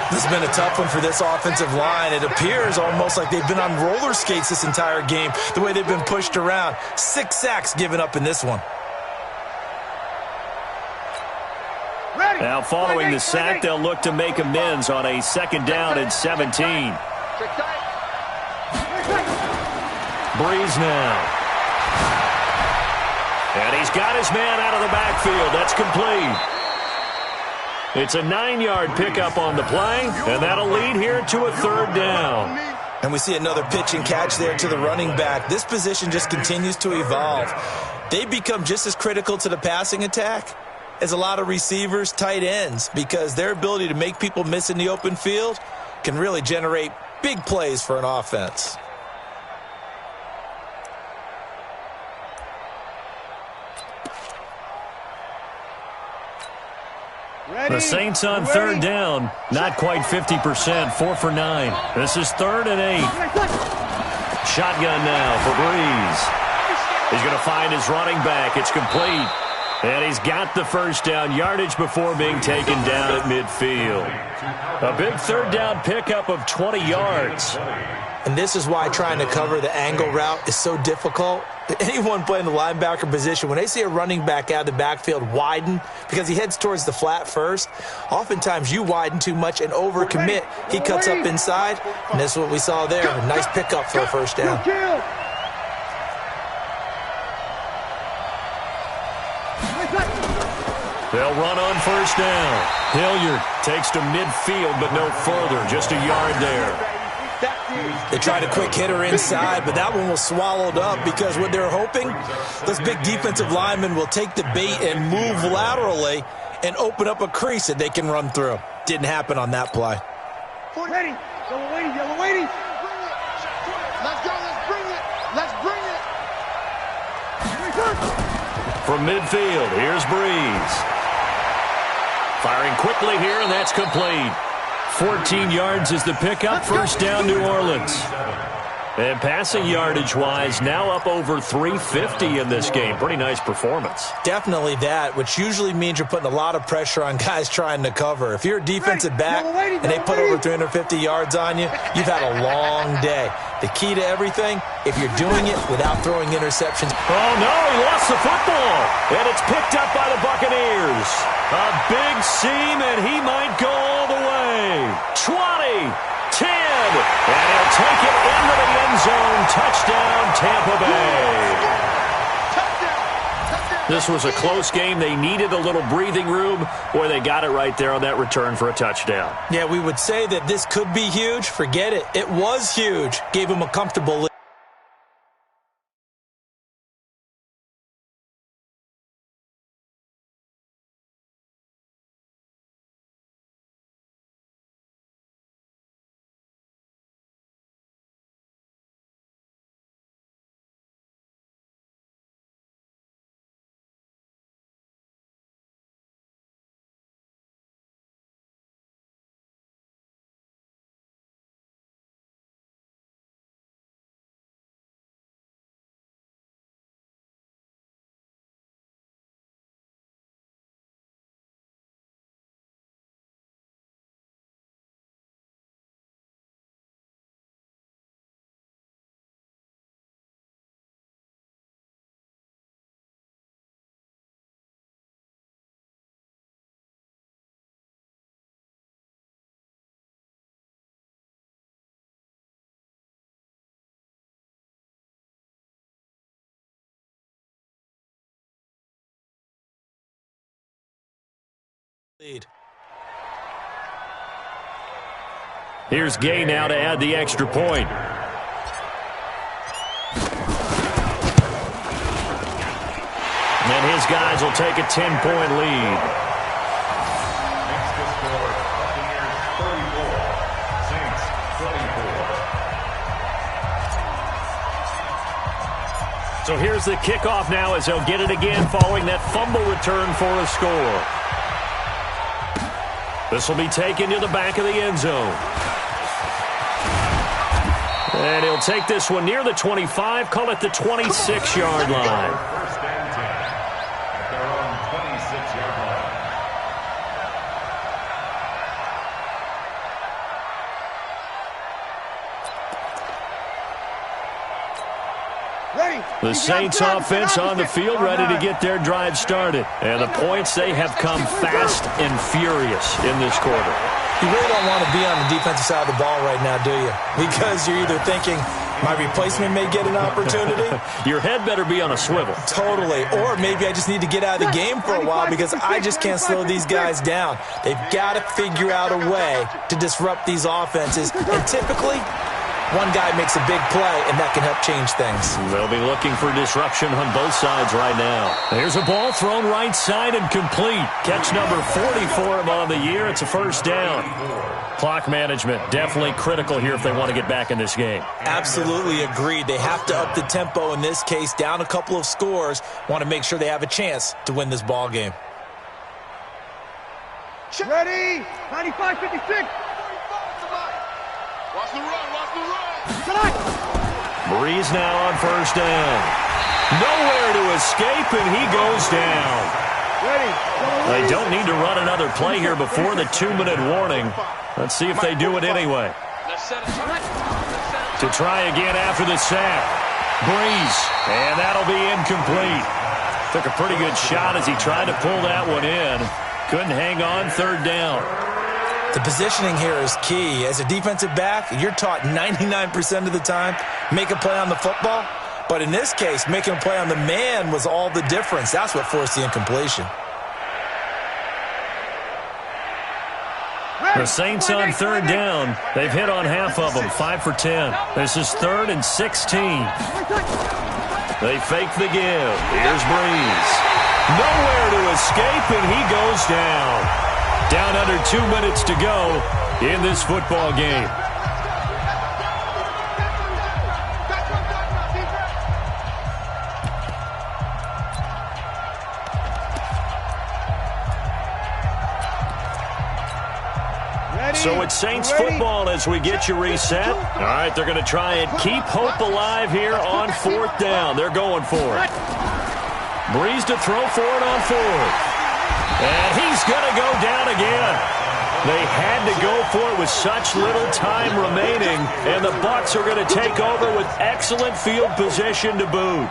This has been a tough one for this offensive line. It appears almost like they've been on roller skates this entire game, the way they've been pushed around. 6 sacks given up in this one.
Now, following the sack, they'll look to make amends on a 2nd down and 17. Breeze now. And he's got his man out of the backfield. That's complete. It's a 9-yard pickup on the play, and that'll lead here to a 3rd down.
And we see another pitch and catch there to the running back. This position just continues to evolve. They become just as critical to the passing attack as a lot of receivers, tight ends, because their ability to make people miss in the open field can really generate big plays for an offense.
The Saints on 3rd down, not quite 50%, 4 for 9. This is 3rd and 8. Shotgun now for Breeze. He's going to find his running back. It's complete. And he's got the 1st down, yardage before being taken down at midfield. A big 3rd down pickup of 20 yards.
And this is why trying to cover the angle route is so difficult. Anyone playing the linebacker position, when they see a running back out of the backfield widen, because he heads towards the flat first, oftentimes you widen too much and overcommit. He cuts up inside, and that's what we saw there. A nice pickup for a 1st down.
They'll run on 1st down. Hilliard takes to midfield, but no further, just a yard there.
They tried a quick hitter inside, but that one was swallowed up because what they're hoping, those big defensive linemen will take the bait and move laterally and open up a crease that they can run through. Didn't happen on that play.
Ready. Yellow waiting. Yellow waiting. Let's go. Let's bring it. Let's bring it.
From midfield, here's Breeze. Firing quickly here, and that's complete. 14 yards is the pickup. 1st down, New Orleans. And passing yardage-wise, now up over 350 in this game. Pretty nice performance.
Definitely that, which usually means you're putting a lot of pressure on guys trying to cover. If you're a defensive back and they put over 350 yards on you, you've had a long day. The key to everything, if you're doing it without throwing interceptions.
Oh, no, he lost the football. And it's picked up by the Buccaneers. A big seam, and he might go all the way. 20, 10, and he'll take it into the end zone. Touchdown, Tampa Bay. This was a close game. They needed a little breathing room. Boy, they got it right there on that return for a touchdown.
Yeah, we would say that this could be huge. Forget it. It was huge. Gave them a comfortable lead.
Here's Gay now to add the extra point. And his guys will take a 10-point lead.
Next to score, Buccaneers 34, Saints 24.
So here's the kickoff now as they'll get it again following that fumble return for a score. This will be taken to the back of the end zone. And he'll take this one near the 25, call it the 26-yard line.
First and 10 at their own 26-yard line.
The Saints offense on the field ready to get their drive started. And the points, they have come fast and furious in this quarter.
You really don't want to be on the defensive side of the ball right now, do you? Because you're either thinking, my replacement may get an opportunity.
Your head better be on a swivel.
Totally. Or maybe I just need to get out of the game for a while because I just can't slow these guys down. They've got to figure out a way to disrupt these offenses. And typically, one guy makes a big play, and that can help change things.
They'll be looking for disruption on both sides right now. There's a ball thrown right side and complete. Catch number 40 for him on the year. It's a first down. Clock management definitely critical here if they want to get back in this game.
Absolutely agreed. They have to up the tempo in this case, down a couple of scores. Want to make sure they have a chance to win this ball game.
Ready? 95-56. Watch the run, watch the run.
Breeze now on first down. Nowhere to escape, and he goes down. They don't need to run another play here before the 2-minute warning. Let's see if they do it anyway. To try again after the sack. Breeze, and that'll be incomplete. Took a pretty good shot as he tried to pull that one in. Couldn't hang on, third down.
The positioning here is key. As a defensive back, you're taught 99% of the time, make a play on the football. But in this case, making a play on the man was all the difference. That's what forced the incompletion.
The Saints on third down. They've hit on half of them, 5 for 10. This is 3rd and 16. They fake the give. Here's Breeze. Nowhere to escape, and he goes down. Down under 2 minutes to go in this football game. So it's Saints football as we get you reset. All right, they're going to try and keep hope alive here on 4th down. They're going for it. Breeze to throw for it on 4th. And he's going to go down again. They had to go for it with such little time remaining, and the Bucs are going to take over with excellent field position to boot.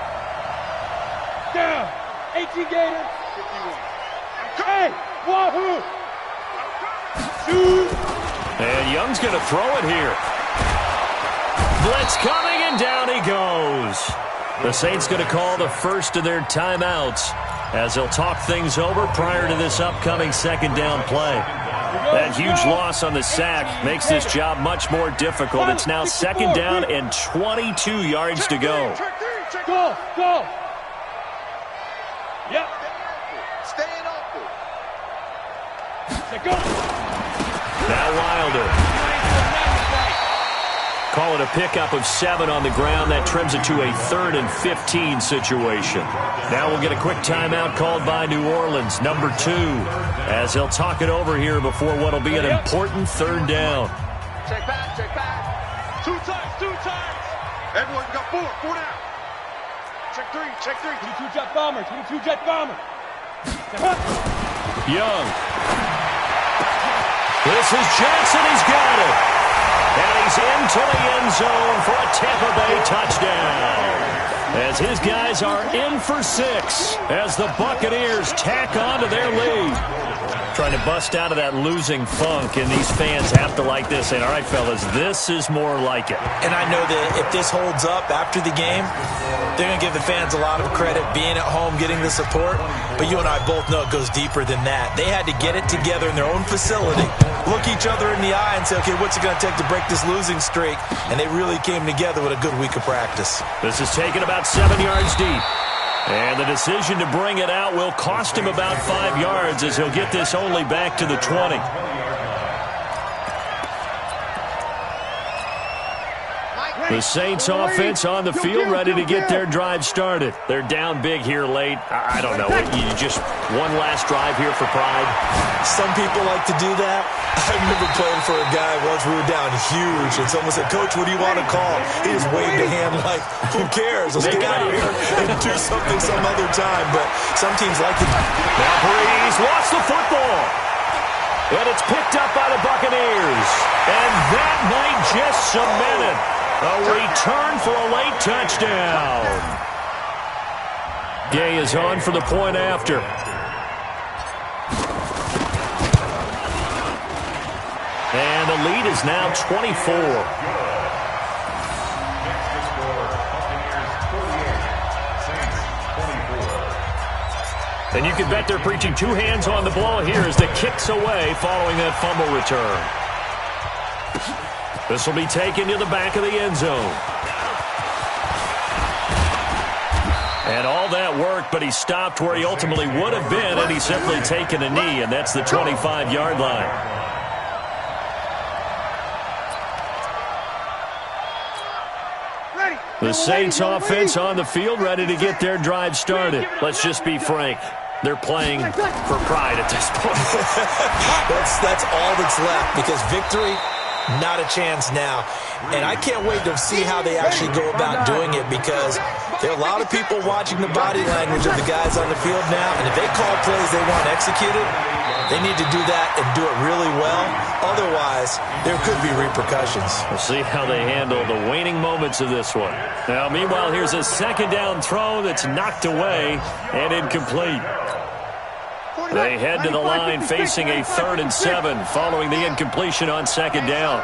Down. 18 Gators. 51. Hey, wahoo.
And Young's going to throw it here. Blitz coming, and down he goes. The Saints going to call the first of their timeouts as they'll talk things over prior to this upcoming second down play. That huge loss on the sack makes this job much more difficult. It's now second down and 22 yards to go.
Go. Yep.
Staying open.
Go.
Now Wilder. Call it a pickup of 7 on the ground. That trims it to a 3rd and 15 situation. Now we'll get a quick timeout called by New Orleans, number 2, as they'll talk it over here before what will be an important third down.
Check back. 2 times. Everyone got 4 down. Check 3. 22 jet bomber.
Young. This is Johnson. He's got it. And he's into the end zone for a Tampa Bay touchdown. As his guys are in for 6 as the Buccaneers tack on to their lead. Trying to bust out of that losing funk, and these fans have to like this. And all right, fellas, this is more like it.
And I know that if this holds up after the game, they're going to give the fans a lot of credit being at home, getting the support. But you and I both know it goes deeper than that. They had to get it together in their own facility, look each other in the eye and say, okay, what's it going to take to break this losing streak? And they really came together with a good week of practice.
This is taken about 7 yards deep. And the decision to bring it out will cost him about 5 yards as he'll get this only back to the 20. The Saints offense on the field ready to get their drive started. They're down big here late. I don't know. You just one last drive here for pride.
Some people like to do that. I remember playing for a guy once. We were down huge, and someone said, Coach, what do you want to call? He just waved a hand like, who cares? Let's get out of here and do something some other time. But some teams like to.
Now Breeze lost the football. And it's picked up by the Buccaneers. And that might just cement it. A return for a late touchdown. Gay is on for the point after. And the lead is now 24. And you can bet they're preaching 2 hands on the ball here as the kick's away following that fumble return. This will be taken to the back of the end zone. And all that work, but he stopped where he ultimately would have been, and he's simply taken a knee, and that's the 25-yard line. The Saints offense on the field ready to get their drive started. Let's just be frank. They're playing for pride at this point.
That's all that's left, because victory, not a chance now. And I can't wait to see how they actually go about doing it, because there are a lot of people watching the body language of the guys on the field now, and if they call plays they want executed, they need to do that and do it really well. Otherwise, there could be repercussions.
We'll see how they handle the waning moments of this one. Now, meanwhile, here's a second down throw that's knocked away and incomplete. They head to the line facing a 3rd and 7 following the incompletion on second down.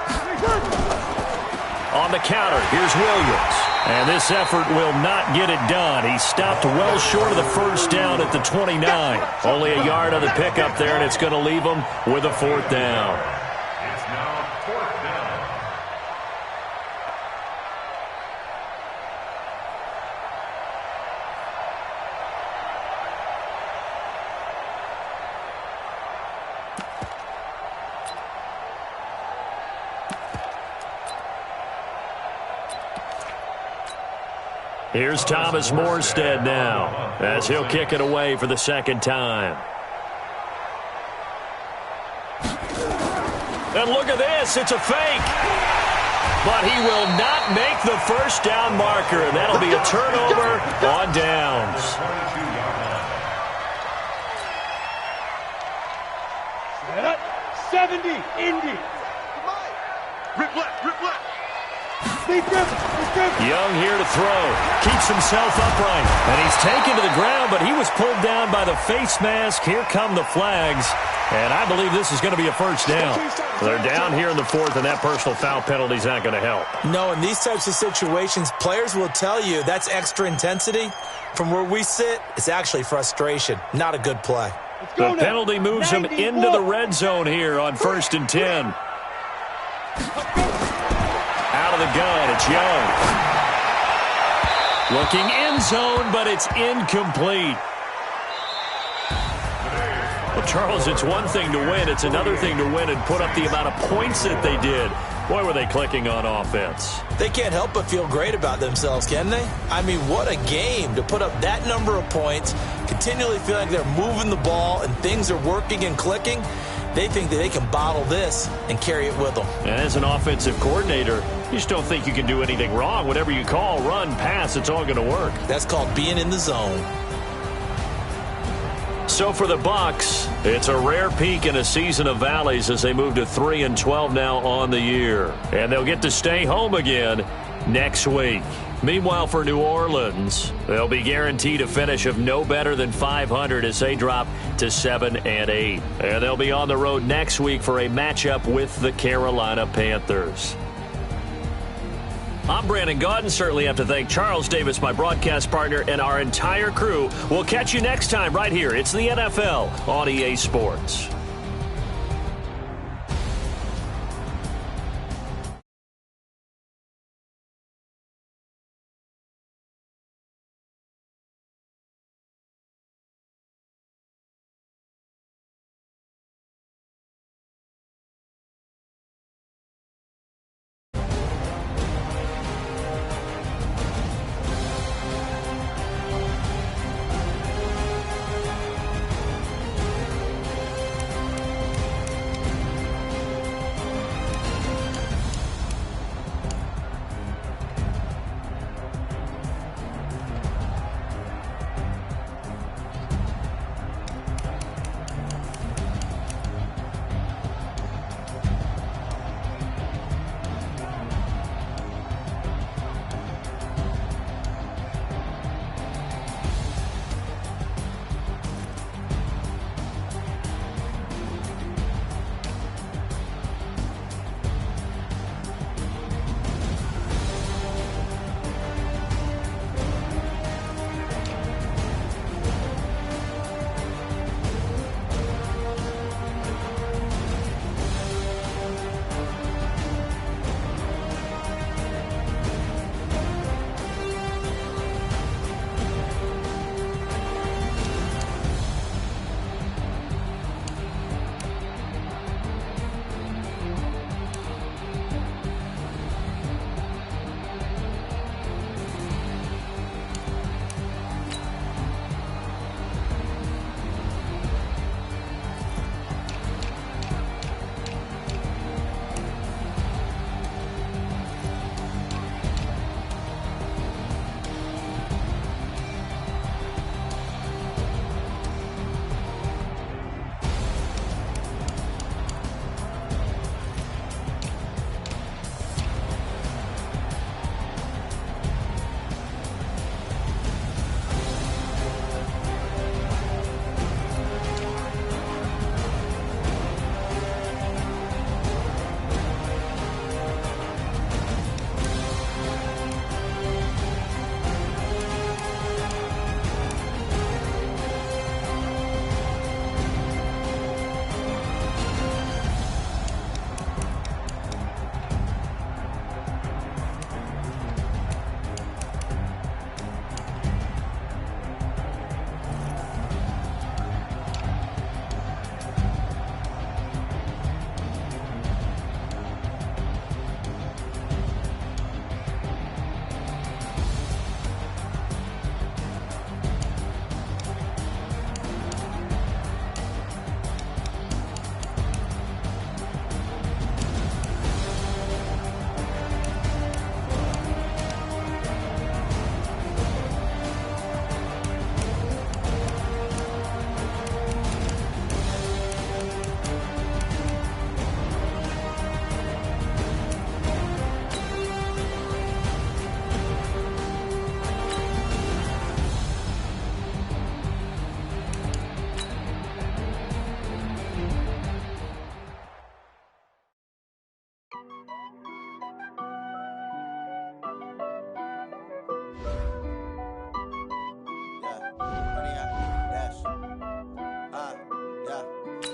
On the counter, here's Williams. And this effort will not get it done. He stopped well short of the first down at the 29. Only a yard on the pickup there, and it's going to leave him with a 4th down.
It's now 4th down.
Here's Thomas Morstead now as he'll kick it away for the second time. And look at this. It's a fake. But he will not make the first down marker. And that'll be a turnover on downs.
70, Indy.
Rip left.
Young here to throw. Keeps himself upright. And he's taken to the ground, but he was pulled down by the face mask. Here come the flags. And I believe this is going to be a first down. They're down here in the fourth, and that personal foul penalty is not going to help.
No, in these types of situations, players will tell you that's extra intensity. From where we sit, it's actually frustration. Not a good play.
The penalty moves him into the red zone here on 1st and 10. Out of the gun, it's Young. Looking end zone, but it's incomplete. Well, Charles, it's one thing to win. It's another thing to win and put up the amount of points that they did. Boy, were they clicking on offense.
They can't help but feel great about themselves, can they? I mean, what a game to put up that number of points, continually feel like they're moving the ball and things are working and clicking. They think that they can bottle this and carry it with them.
And as an offensive coordinator, you just don't think you can do anything wrong. Whatever you call, run, pass, it's all going to work.
That's called being in the zone.
So for the Bucs, it's a rare peak in a season of valleys as they move to 3-12 now on the year. And they'll get to stay home again next week. Meanwhile, for New Orleans, they'll be guaranteed a finish of no better than 500 as they drop to 7-8. And they'll be on the road next week for a matchup with the Carolina Panthers. I'm Brandon Gaudin. Certainly have to thank Charles Davis, my broadcast partner, and our entire crew. We'll catch you next time right here. It's the NFL on EA Sports.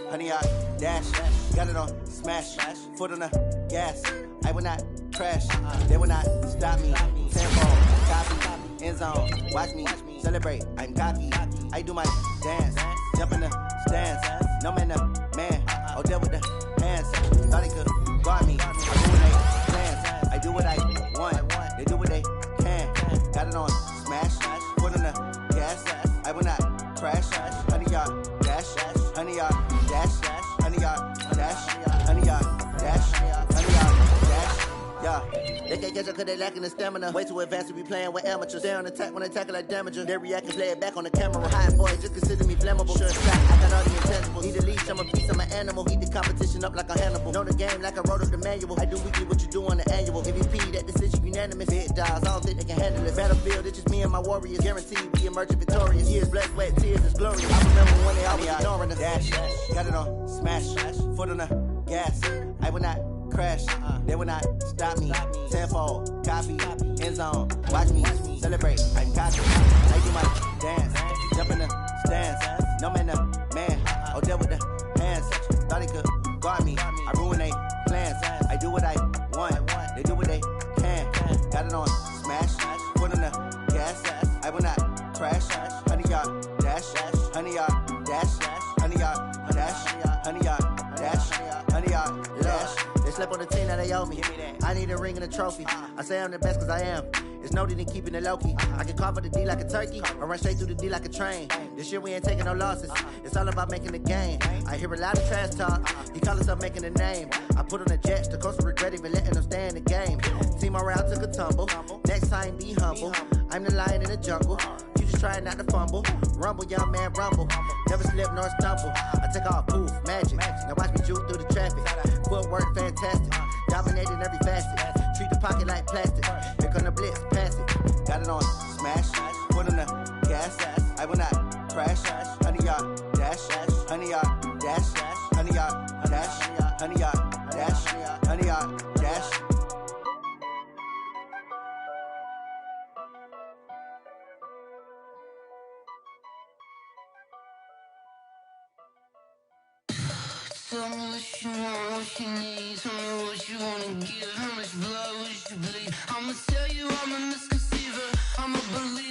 Honey, I dash, got it on smash, foot on the gas. I will not crash, they will not stop me. Tempo, copy, end zone, watch me celebrate. I'm cocky, I do my dance, jump in the stands. No man, man, oh there with the hands. Thought they could guard me. I do what they plans. I do what I want. They do what they can. Got it on smash, foot on the gas. I will not crash. Honey, y'all dash, honey, y'all dash, honey, y'all dash, honey, y'all dash, honey, y'all dash. Yeah, they can't catch up cause they lacking the stamina. Way too advanced to be playing with amateurs. Stay on attack when they tackle like damager. They react and play it back on the camera. High boy, just consider me flammable. Sure shot, I got all the intangibles. Need a leash, I'm a piece of my animal. Eat the competition up like a Hannibal. Know the game like I wrote up the manual. I do weekly what you do on the annual. MVP, that decision unanimous. Big dogs, I don't think they can handle it. Battlefield, it's just me and my warriors. Guaranteed we emerging victorious. Years, blood, sweat, tears, it's glorious. I remember when they always ignoring us. Dash, got it on smash, foot on the gas. I will not crash, they will not stop me. Tenfold, copy, end zone, watch me celebrate. I'm cocky, I do my dance, jump in the stands. No man, man, oh there with the hands. Thought they could guard me, I ruin they plans. I do what I want, they do what they can. Got it on smash, foot on the gas. I will not crash, honey y'all dash, honey y'all dash, honey y'all dash, honey y'all dash, honey y'all dash. They slept on the team that they owe me. I need a ring and a trophy. I say I'm the best cause I am. It's no need in keeping it low-key. I can carve up the D like a turkey or run straight through the D like a train. This year we ain't taking no losses. It's all about making the game. I hear a lot of trash talk. He call himself making a name. I put on the Jets. The coach will regret even letting them stay in the game. Team morale took a tumble. Next time be humble. I'm the lion in the jungle. You just try not to fumble. Rumble, young man, rumble. Never slip nor stumble. I take off, poof, magic. Now watch me juke through the traffic. Footwork fantastic. Dominating every facet. Treat the pocket like plastic. Here come the blitz, pass it. Got it on smash. Foot on the gas. I will not crash. Honey, y'all dash. Honey, y'all dash. Honey, y'all dash. Honey, y'all dash. Honey, y'all dash.
Tell me what you want, what you need. Tell me what you wanna give. How much blood would you bleed? I'ma tell you I'm a misconceiver. I'm a believer.